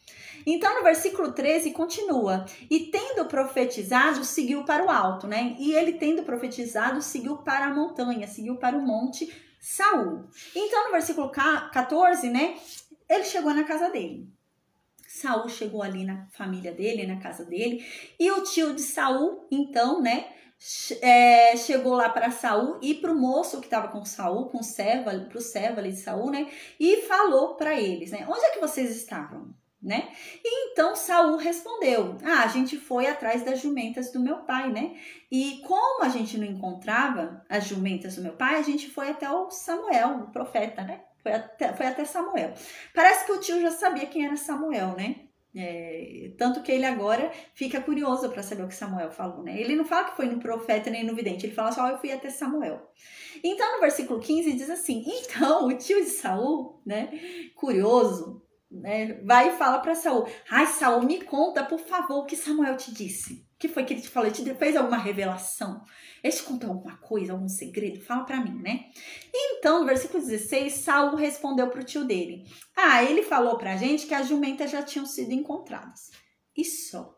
Então, no versículo 13, continua. E tendo profetizado, seguiu para o alto, né? E ele tendo profetizado, seguiu para a montanha, seguiu para o monte Saul. Então, no versículo 14, né? Ele chegou na casa dele. Saul chegou ali na família dele, na casa dele. E o tio de Saul, então, né? Chegou lá para Saul e para o moço que estava com Saul, para o servo ali de Saul, né? E falou para eles, né? Onde é que vocês estavam? Né? E então Saul respondeu, a gente foi atrás das jumentas do meu pai, né? E como a gente não encontrava as jumentas do meu pai, a gente foi até o Samuel, o profeta, né? Foi até Samuel. Parece que o tio já sabia quem era Samuel, né? Tanto que ele agora fica curioso para saber o que Samuel falou, né? Ele não fala que foi no profeta nem no vidente, ele fala só, eu fui até Samuel. Então no versículo 15 diz assim, então o tio de Saul, né? Curioso, né, vai e fala para Saul, Saul, me conta, por favor, o que Samuel te disse. O que foi que ele te falou? Ele te fez alguma revelação? Ele te contou alguma coisa, algum segredo? Fala para mim, né? Então, no versículo 16, Saul respondeu para o tio dele. Ele falou pra gente que as jumentas já tinham sido encontradas. E só.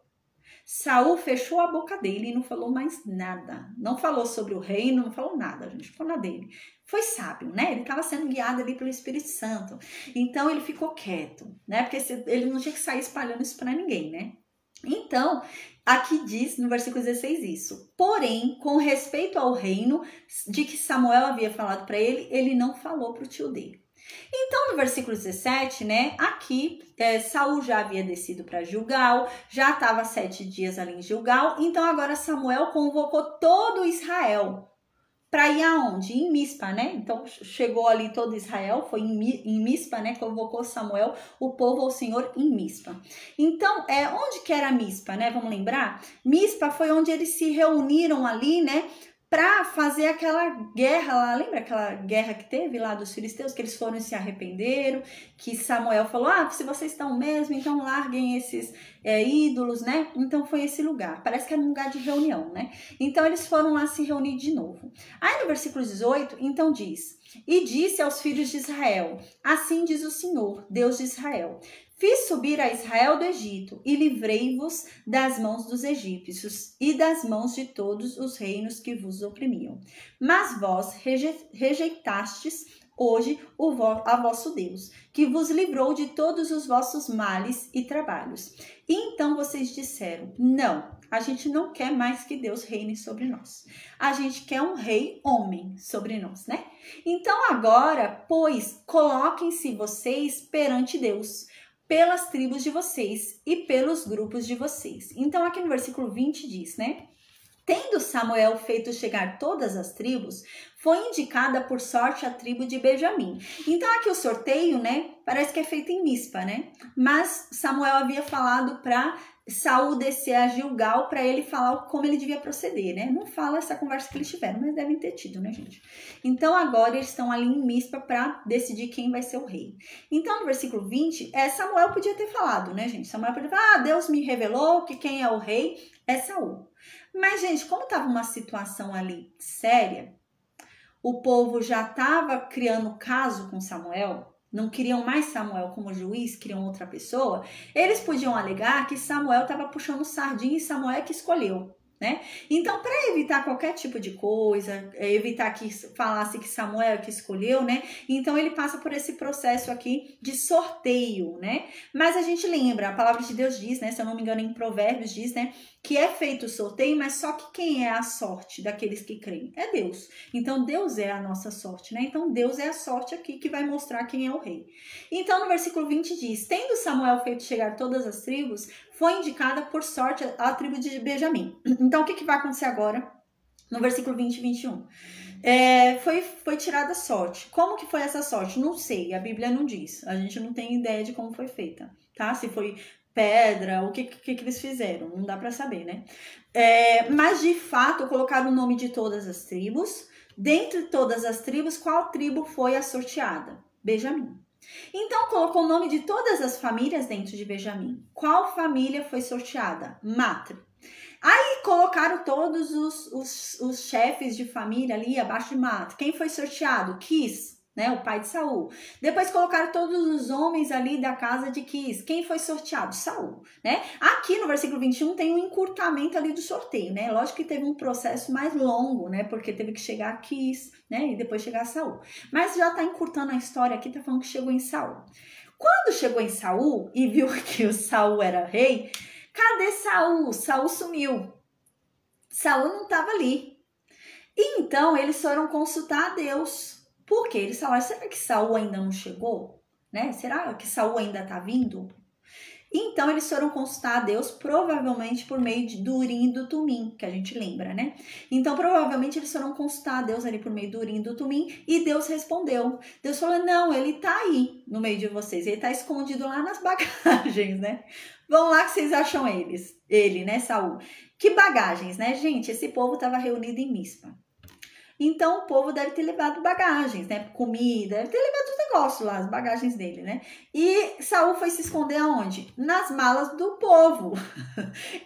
Saul fechou a boca dele e não falou mais nada. Não falou sobre o reino, não falou nada, gente. Ficou na dele. Foi sábio, né? Ele estava sendo guiado ali pelo Espírito Santo. Então, ele ficou quieto, né? Porque ele não tinha que sair espalhando isso para ninguém, né? Então, aqui diz no versículo 16 isso. Porém, com respeito ao reino de que Samuel havia falado para ele, ele não falou para o tio dele. Então, no versículo 17, né, aqui, Saul já havia descido para Gilgal, já estava 7 dias ali em Gilgal, então agora Samuel convocou todo Israel para ir aonde? Em Mispa, né? Então, chegou ali todo Israel, foi em Mispa, né? Convocou Samuel, o povo ao Senhor em Mispa. Então, onde que era Mispa, né? Vamos lembrar? Mispa foi onde eles se reuniram ali, né? para fazer aquela guerra lá, lembra aquela guerra que teve lá dos filisteus, que eles foram e se arrependeram, que Samuel falou, se vocês estão mesmo, então larguem esses ídolos, né? Então foi esse lugar, parece que era um lugar de reunião, né? Então eles foram lá se reunir de novo. Aí no versículo 18, então diz, e disse aos filhos de Israel, assim diz o Senhor, Deus de Israel, fiz subir a Israel do Egito e livrei-vos das mãos dos egípcios e das mãos de todos os reinos que vos oprimiam. Mas vós rejeitastes hoje a vosso Deus, que vos livrou de todos os vossos males e trabalhos. E então vocês disseram, não, a gente não quer mais que Deus reine sobre nós. A gente quer um rei homem sobre nós, né? Então agora, pois, coloquem-se vocês perante Deus, pelas tribos de vocês e pelos grupos de vocês. Então aqui no versículo 20 diz, né? Tendo Samuel feito chegar todas as tribos, foi indicada por sorte a tribo de Benjamim. Então aqui o sorteio, né? Parece que é feito em Mispa, né? Mas Samuel havia falado para Saul descer a Gilgal para ele falar como ele devia proceder, né? Não fala essa conversa que eles tiveram, mas devem ter tido, né, gente? Então agora eles estão ali em Mispa para decidir quem vai ser o rei. Então no versículo 20, Samuel podia ter falado, né, gente? Samuel podia falar, Deus me revelou que quem é o rei é Saul. Mas, gente, como estava uma situação ali séria, o povo já estava criando caso com Samuel, não queriam mais Samuel como juiz, queriam outra pessoa, eles podiam alegar que Samuel estava puxando sardinha e Samuel é que escolheu, né? Então, para evitar qualquer tipo de coisa, evitar que falasse que Samuel é que escolheu, né? Então, ele passa por esse processo aqui de sorteio, né? Mas a gente lembra, a palavra de Deus diz, né? Se eu não me engano, em Provérbios diz, né? Que é feito o sorteio, mas só que quem é a sorte daqueles que creem? É Deus. Então, Deus é a nossa sorte, né? Então, Deus é a sorte aqui que vai mostrar quem é o rei. Então, no versículo 20 diz, tendo Samuel feito chegar todas as tribos, foi indicada por sorte a tribo de Benjamim. Então, o que vai acontecer agora? No versículo 20 e 21. Foi tirada a sorte. Como que foi essa sorte? Não sei, a Bíblia não diz. A gente não tem ideia de como foi feita, tá? Se foi pedra, o que eles fizeram, não dá para saber, né? Mas de fato colocaram o nome de todas as tribos. Dentre todas as tribos, qual tribo foi a sorteada? Benjamim. Então colocou o nome de todas as famílias dentro de Benjamim. Qual família foi sorteada? Matre. Aí colocaram todos os chefes de família ali abaixo de Matre. Quem foi sorteado? Quis, né, o pai de Saul. Depois colocaram todos os homens ali da casa de Quis. Quem foi sorteado? Saul, né? Aqui no versículo 21 tem um encurtamento ali do sorteio, né? Lógico que teve um processo mais longo, né? Porque teve que chegar a Quis, né? E depois chegar a Saul. Mas já tá encurtando a história aqui, tá falando que chegou em Saul. Quando chegou em Saul e viu que o Saul era rei, cadê Saul? Saul sumiu. Saul não estava ali. E então eles foram consultar a Deus. Por quê? Eles falaram, será que Saul ainda não chegou? Né? Será que Saul ainda está vindo? Então eles foram consultar a Deus, provavelmente por meio do Urim e do Tumim, que a gente lembra, né? Então provavelmente eles foram consultar a Deus ali por meio do Urim e do Tumim, e Deus respondeu. Deus falou, não, ele tá aí no meio de vocês, ele tá escondido lá nas bagagens, né? Vão lá que vocês acham ele, né, Saul? Que bagagens, né, gente? Esse povo estava reunido em Mispa. Então, o povo deve ter levado bagagens, né? Comida, deve ter levado os negócios lá, as bagagens dele, né? E Saul foi se esconder aonde? Nas malas do povo.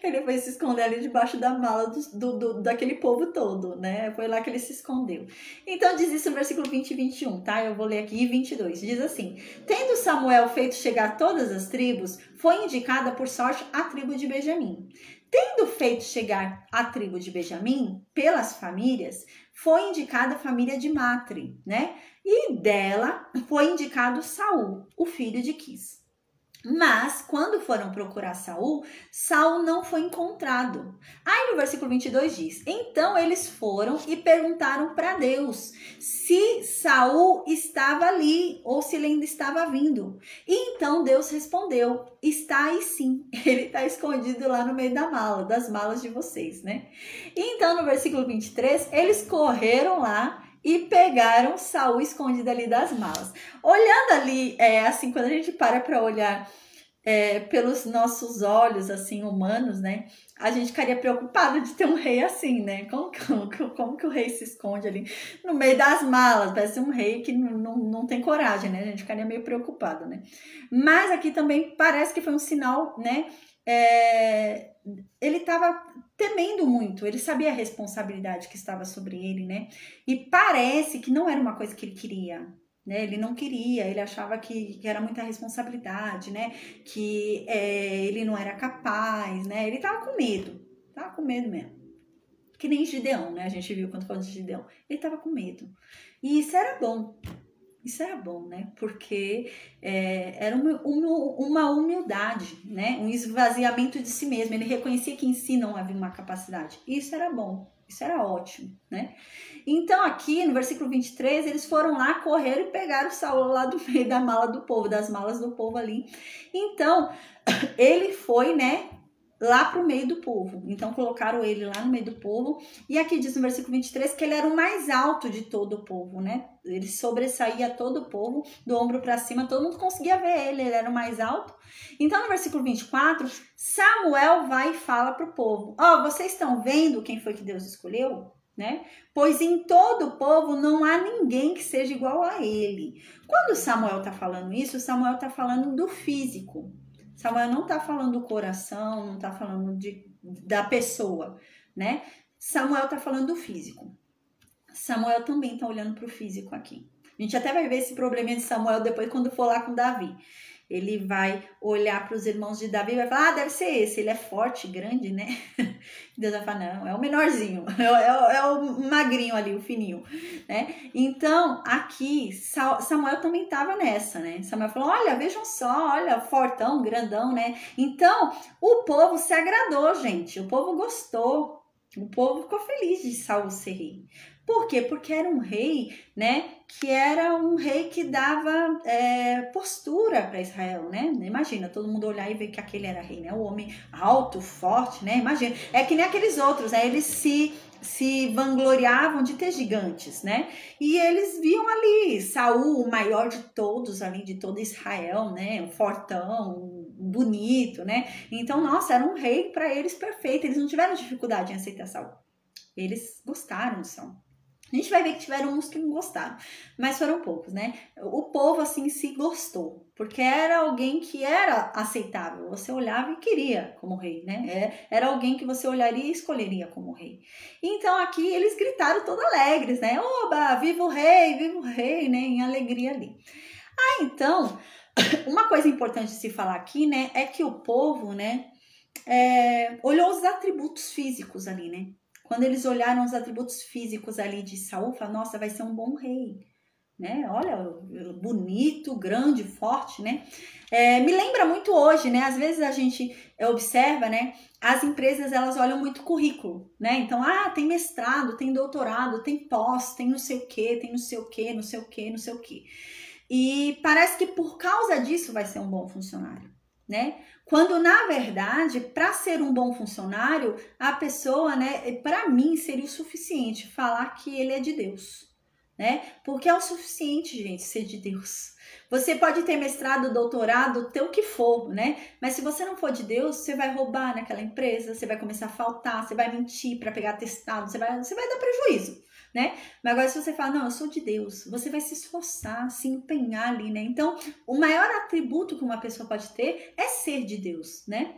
Ele foi se esconder ali debaixo da mala daquele povo todo, né? Foi lá que ele se escondeu. Então, diz isso no versículo 20 e 21, tá? Eu vou ler aqui 22. Diz assim, tendo Samuel feito chegar todas as tribos, foi indicada por sorte a tribo de Benjamim. Tendo feito chegar a tribo de Benjamim, pelas famílias, foi indicada a família de Matre, né? E dela foi indicado Saul, o filho de Quis. Mas, quando foram procurar Saul, Saul não foi encontrado. Aí no versículo 22 diz, então eles foram e perguntaram para Deus se Saul estava ali ou se ele ainda estava vindo. E então Deus respondeu, está aí sim, ele está escondido lá no meio das malas de vocês, né? E então no versículo 23, eles correram lá e pegaram Saul escondido ali das malas. Olhando ali, assim, quando a gente para olhar pelos nossos olhos, assim, humanos, né? A gente ficaria preocupado de ter um rei assim, né? Como que o rei se esconde ali no meio das malas? Parece um rei que não tem coragem, né? A gente ficaria meio preocupado, né? Mas aqui também parece que foi um sinal, né? Ele estava temendo muito, ele sabia a responsabilidade que estava sobre ele, né? E parece que não era uma coisa que ele queria, né? Ele não queria, ele achava que era muita responsabilidade, né? Que ele não era capaz, né? Ele tava com medo mesmo. Que nem Gideão, né? A gente viu quando falou de Gideão. Ele tava com medo. E isso era bom. Isso era bom, né? Porque era uma humildade, né? Um esvaziamento de si mesmo. Ele reconhecia que em si não havia uma capacidade. Isso era bom. Isso era ótimo, né? Então, aqui no versículo 23, eles foram lá, correram e pegaram o Saul lá do meio da mala do povo, das malas do povo ali. Então, ele foi, né, lá pro meio do povo. Então, colocaram ele lá no meio do povo. E aqui diz no versículo 23 que ele era o mais alto de todo o povo, né? Ele sobressaía todo o povo, do ombro para cima, todo mundo conseguia ver ele era o mais alto. Então, no versículo 24, Samuel vai e fala pro povo: vocês estão vendo quem foi que Deus escolheu? Né? Pois em todo o povo não há ninguém que seja igual a ele. Quando Samuel está falando isso, Samuel está falando do físico. Samuel não está falando do coração, não está falando da pessoa, né? Samuel está falando do físico. Samuel também está olhando para o físico aqui. A gente até vai ver esse probleminha de Samuel depois quando for lá com Davi. Ele vai olhar para os irmãos de Davi e vai falar, deve ser esse, ele é forte, grande, né? Deus vai falar, não, é o menorzinho, é o magrinho ali, o fininho, né? Então, aqui, Samuel também estava nessa, né? Samuel falou, olha, vejam só, olha, fortão, grandão, né? Então, o povo se agradou, gente, o povo gostou, o povo ficou feliz de Saul ser rei. Por quê? Porque era um rei, né? Que era um rei que dava postura para Israel, né? Imagina, todo mundo olhar e ver que aquele era rei, né? O homem alto, forte, né? Imagina. É que nem aqueles outros, né? Eles se vangloriavam de ter gigantes, né? E eles viam ali Saul, o maior de todos, ali de todo Israel, né? Um fortão, bonito, né? Então, nossa, era um rei para eles perfeito. Eles não tiveram dificuldade em aceitar Saul. Eles gostaram de Saul. A gente vai ver que tiveram uns que não gostaram, mas foram poucos, né? O povo, assim, se gostou, porque era alguém que era aceitável. Você olhava e queria como rei, né? Era alguém que você olharia e escolheria como rei. Então, aqui, eles gritaram todos alegres, né? Oba, viva o rei, né? Em alegria ali. Então, uma coisa importante de se falar aqui, né? É que o povo, né? Olhou os atributos físicos ali, né? Quando eles olharam os atributos físicos ali de Saul, falaram, nossa, vai ser um bom rei, né? Olha, bonito, grande, forte, né? Me lembra muito hoje, né? Às vezes a gente observa, né? As empresas, elas olham muito currículo, né? Então, tem mestrado, tem doutorado, tem pós, tem não sei o quê, tem não sei o quê, não sei o quê, não sei o quê. E parece que por causa disso vai ser um bom funcionário, né? Quando, na verdade, para ser um bom funcionário, a pessoa, né, para mim, seria o suficiente falar que ele é de Deus, né? Porque é o suficiente, gente, ser de Deus. Você pode ter mestrado, doutorado, ter o que for, né? Mas se você não for de Deus, você vai roubar naquela empresa, você vai começar a faltar, você vai mentir para pegar atestado, você vai dar prejuízo, né? Mas agora se você fala, não, eu sou de Deus, você vai se esforçar, se empenhar ali, né? Então, o maior atributo que uma pessoa pode ter é ser de Deus, né?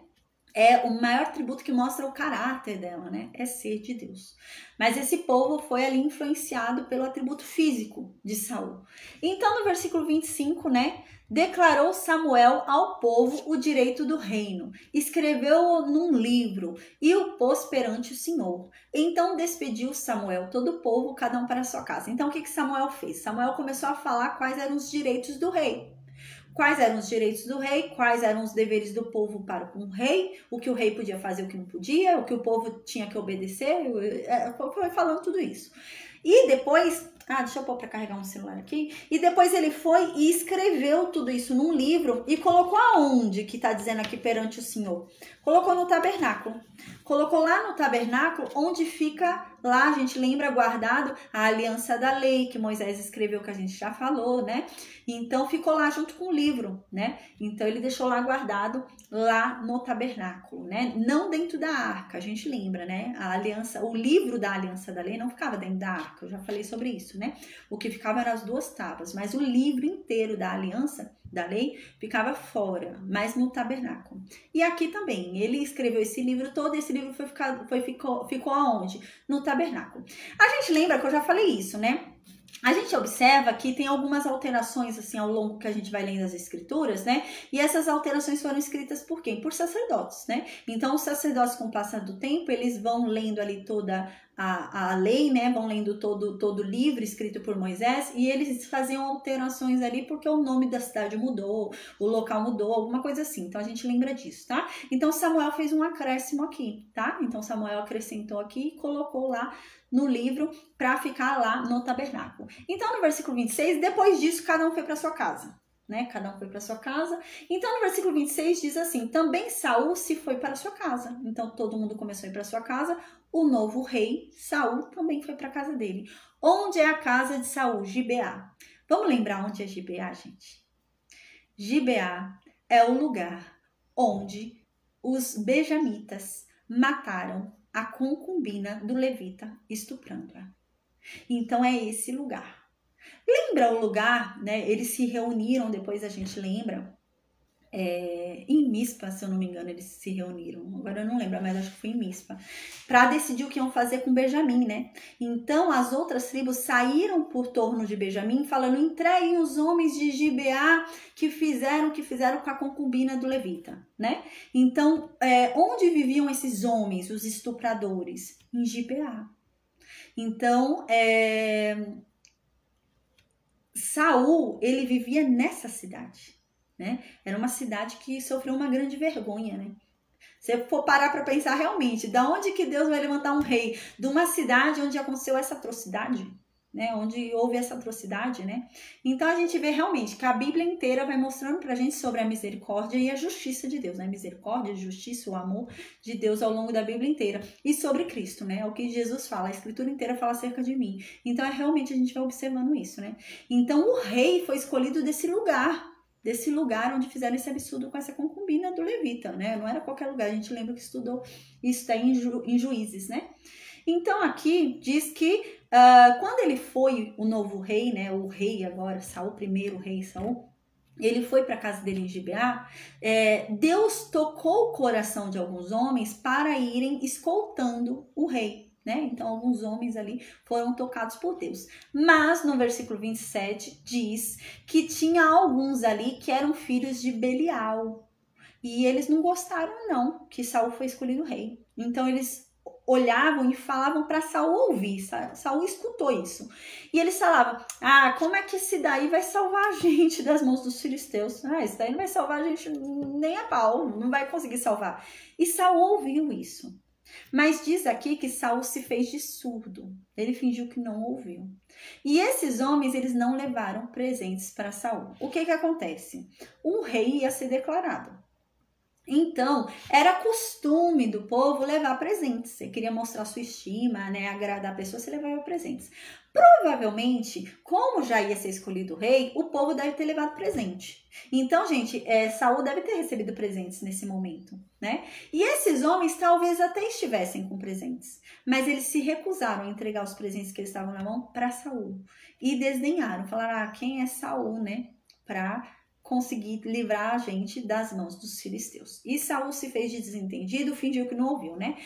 É o maior atributo que mostra o caráter dela, né? É ser de Deus. Mas esse povo foi ali influenciado pelo atributo físico de Saul. Então, no versículo 25, né? Declarou Samuel ao povo o direito do reino, escreveu-o num livro e o pôs perante o Senhor. Então despediu Samuel todo o povo, cada um para a sua casa. Então o que Samuel fez? Samuel começou a falar quais eram os direitos do rei. Quais eram os direitos do rei, quais eram os deveres do povo para um rei, o que o rei podia fazer, o que não podia, o que o povo tinha que obedecer, foi falando tudo isso. E depois, deixa eu pôr para carregar um celular aqui, e depois ele foi e escreveu tudo isso num livro e colocou aonde que está dizendo aqui perante o Senhor? Colocou no tabernáculo. Colocou lá no tabernáculo onde fica lá a gente lembra guardado a aliança da lei, que Moisés escreveu, que a gente já falou, né? Então ficou lá junto com o livro, né? Então ele deixou lá guardado lá no tabernáculo, né? Não dentro da arca, a gente lembra, né? A aliança, o livro da aliança da lei não ficava dentro da arca, eu já falei sobre isso, né? O que ficava eram as 2 tábuas, mas o livro inteiro da aliança da lei ficava fora, mas no tabernáculo. E aqui também, ele escreveu esse livro todo, esse livro ficou aonde? No tabernáculo. A gente lembra que eu já falei isso, né? A gente observa que tem algumas alterações assim ao longo que a gente vai lendo as escrituras, né? E essas alterações foram escritas por quem? Por sacerdotes, né? Então os sacerdotes, com o passar do tempo, eles vão lendo ali toda a lei, né? Vão lendo todo o livro escrito por Moisés e eles faziam alterações ali porque o nome da cidade mudou, o local mudou, alguma coisa assim. Então a gente lembra disso, tá? Então Samuel fez um acréscimo aqui, tá? Então Samuel acrescentou aqui e colocou lá no livro para ficar lá no tabernáculo. Então, no versículo 26, depois disso, cada um foi para sua casa, né? Cada um foi para sua casa. Então, no versículo 26 diz assim: também Saul se foi para sua casa. Então, todo mundo começou a ir para sua casa. O novo rei, Saul, também foi para a casa dele. Onde é a casa de Saul? Gibeá. Vamos lembrar onde é Gibeá, gente? Gibeá é o lugar onde os benjamitas mataram a concubina do levita, estuprando-a. Então é esse lugar. Lembra o lugar, né? Eles se reuniram, depois a gente lembra, em Mispa, se eu não me engano, eles se reuniram. Agora eu não lembro, mas acho que foi em Mispa, para decidir o que iam fazer com Benjamim, né? Então as outras tribos saíram por torno de Benjamim, falando: entreguem os homens de Gibeá que fizeram o que fizeram com a concubina do levita, né? Então, onde viviam esses homens, os estupradores? Em Gibeá. Então, Saul, ele vivia nessa cidade, né? Era uma cidade que sofreu uma grande vergonha, né? Se eu for parar para pensar realmente, da onde que Deus vai levantar um rei? De uma cidade onde aconteceu essa atrocidade, né? Onde houve essa atrocidade, né? Então a gente vê realmente que a Bíblia inteira vai mostrando pra gente sobre a misericórdia e a justiça de Deus, né? Misericórdia, justiça, o amor de Deus ao longo da Bíblia inteira. E sobre Cristo, né? É o que Jesus fala, a Escritura inteira fala acerca de mim. Então realmente a gente vai observando isso, né? Então o rei foi escolhido desse lugar onde fizeram esse absurdo com essa concubina do levita, né? Não era qualquer lugar, a gente lembra que estudou isso daí em Juízes, né? Então aqui diz que quando ele foi o novo rei, né? O rei agora, Saul, primeiro rei Saul, ele foi para a casa dele em Gibeá, Deus tocou o coração de alguns homens para irem escoltando o rei, né? Então alguns homens ali foram tocados por Deus. Mas no versículo 27 diz que tinha alguns ali que eram filhos de Belial. E eles não gostaram não que Saul foi escolhido rei. Então eles olhavam e falavam para Saul ouvir. Saul escutou isso. E eles falavam: como é que esse daí vai salvar a gente das mãos dos filisteus? Esse daí não vai salvar a gente nem a pau, não vai conseguir salvar. E Saul ouviu isso. Mas diz aqui que Saul se fez de surdo. Ele fingiu que não ouviu. E esses homens, eles não levaram presentes para Saul. O que acontece? Um rei ia ser declarado. Então, era costume do povo levar presentes. Você queria mostrar sua estima, né, agradar a pessoa, você levava presentes. Provavelmente, como já ia ser escolhido o rei, o povo deve ter levado presente. Então, gente, Saul deve ter recebido presentes nesse momento, né? E esses homens talvez até estivessem com presentes, mas eles se recusaram a entregar os presentes que eles estavam na mão para Saul. E desdenharam, falaram: quem é Saul, né? Para conseguir livrar a gente das mãos dos filisteus. E Saul se fez de desentendido, fingiu que não ouviu, né?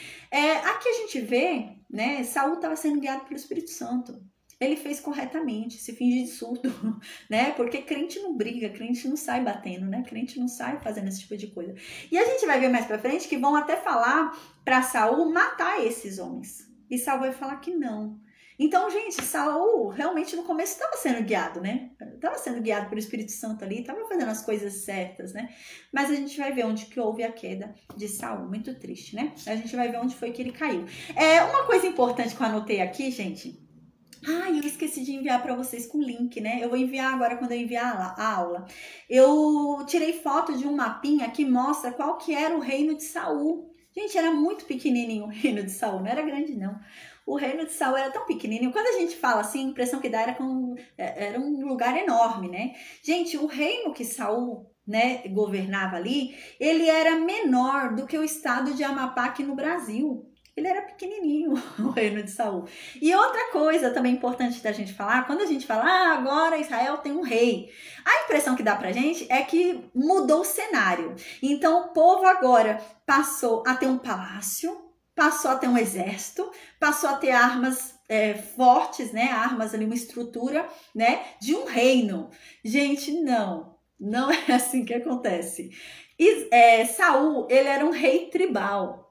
Aqui a gente vê, né? Saul estava sendo guiado pelo Espírito Santo. Ele fez corretamente, se fingir de surdo, né? Porque crente não briga, crente não sai batendo, né? Crente não sai fazendo esse tipo de coisa. E a gente vai ver mais pra frente que vão até falar para Saul matar esses homens. E Saul vai falar que não. Então, gente, Saul realmente no começo estava sendo guiado, né? Estava sendo guiado pelo Espírito Santo ali, estava fazendo as coisas certas, né? Mas a gente vai ver onde que houve a queda de Saul, muito triste, né? A gente vai ver onde foi que ele caiu. Uma coisa importante que eu anotei aqui, gente. Eu esqueci de enviar para vocês com o link, né? Eu vou enviar agora quando eu enviar a aula. Eu tirei foto de um mapinha que mostra qual que era o reino de Saul. Gente, era muito pequenininho o reino de Saul, não era grande não. O reino de Saul era tão pequenininho. Quando a gente fala assim, a impressão que dá era um lugar enorme, né? Gente, o reino que Saul, né, governava ali, ele era menor do que o estado de Amapá aqui no Brasil. Ele era pequenininho, o reino de Saul. E outra coisa também importante da gente falar, quando a gente fala, agora Israel tem um rei, a impressão que dá pra gente é que mudou o cenário. Então o povo agora passou a ter um palácio, passou a ter um exército, passou a ter armas fortes, né, armas ali, uma estrutura, né, de um reino. Gente, não é assim que acontece. Saul, ele era um rei tribal.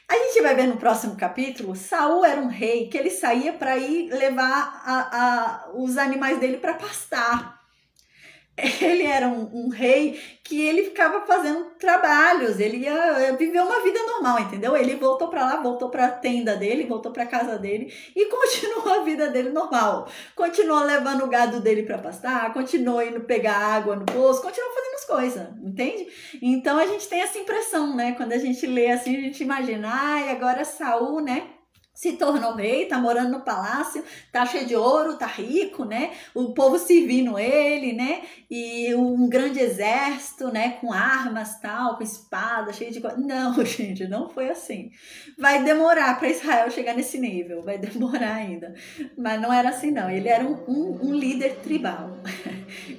A gente vai ver no próximo capítulo, Saul era um rei que ele saía para ir levar os animais dele para pastar. Ele era um rei que ele ficava fazendo trabalhos, ele ia viver uma vida normal, entendeu? Ele voltou para lá, voltou para a tenda dele, voltou para a casa dele e continuou a vida dele normal. Continuou levando o gado dele para pastar, continuou indo pegar água no poço, continuou fazendo as coisas, entende? Então a gente tem essa impressão, né? Quando a gente lê assim, a gente imagina, agora Saul, né? Se tornou rei, tá morando no palácio, tá cheio de ouro, tá rico, né? O povo servindo ele, né? E um grande exército, né? Com armas, tal, com espada, cheio de coisa. Não, gente, não foi assim. Vai demorar para Israel chegar nesse nível, vai demorar ainda. Mas não era assim, não. Ele era um líder tribal.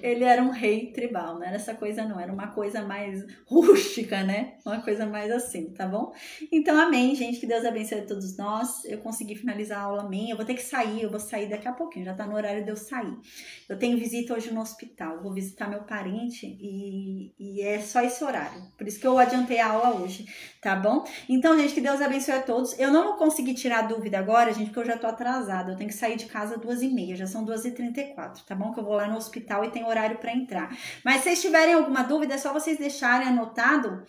Ele era um rei tribal, não era essa coisa não, era uma coisa mais rústica, né? Uma coisa mais assim, tá bom? Então, amém, gente, que Deus abençoe a todos nós. Eu consegui finalizar a aula, amém. Eu vou ter que sair, eu vou sair daqui a pouquinho, já tá no horário de eu sair. Eu tenho visita hoje no hospital, vou visitar meu parente e é só esse horário. Por isso que eu adiantei a aula hoje, tá bom? Então, gente, que Deus abençoe a todos. Eu não vou conseguir tirar dúvida agora, gente, porque eu já tô atrasada. Eu tenho que sair de casa 2h30, já são 2h34, tá bom? Que eu vou lá no hospital e tem horário para entrar. Mas se vocês tiverem alguma dúvida, é só vocês deixarem anotado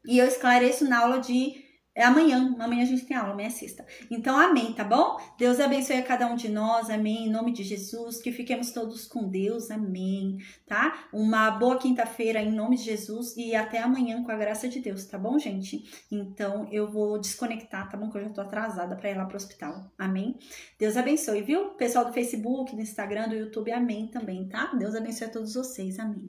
e eu esclareço na aula de amanhã. Amanhã a gente tem aula, amanhã é sexta. Então, amém, tá bom? Deus abençoe a cada um de nós, amém, em nome de Jesus, que fiquemos todos com Deus, amém, tá? Uma boa quinta-feira em nome de Jesus e até amanhã com a graça de Deus, tá bom, gente? Então, eu vou desconectar, tá bom? Que eu já tô atrasada para ir lá pro hospital, amém? Deus abençoe, viu? Pessoal do Facebook, do Instagram, do YouTube, amém também, tá? Deus abençoe a todos vocês, amém.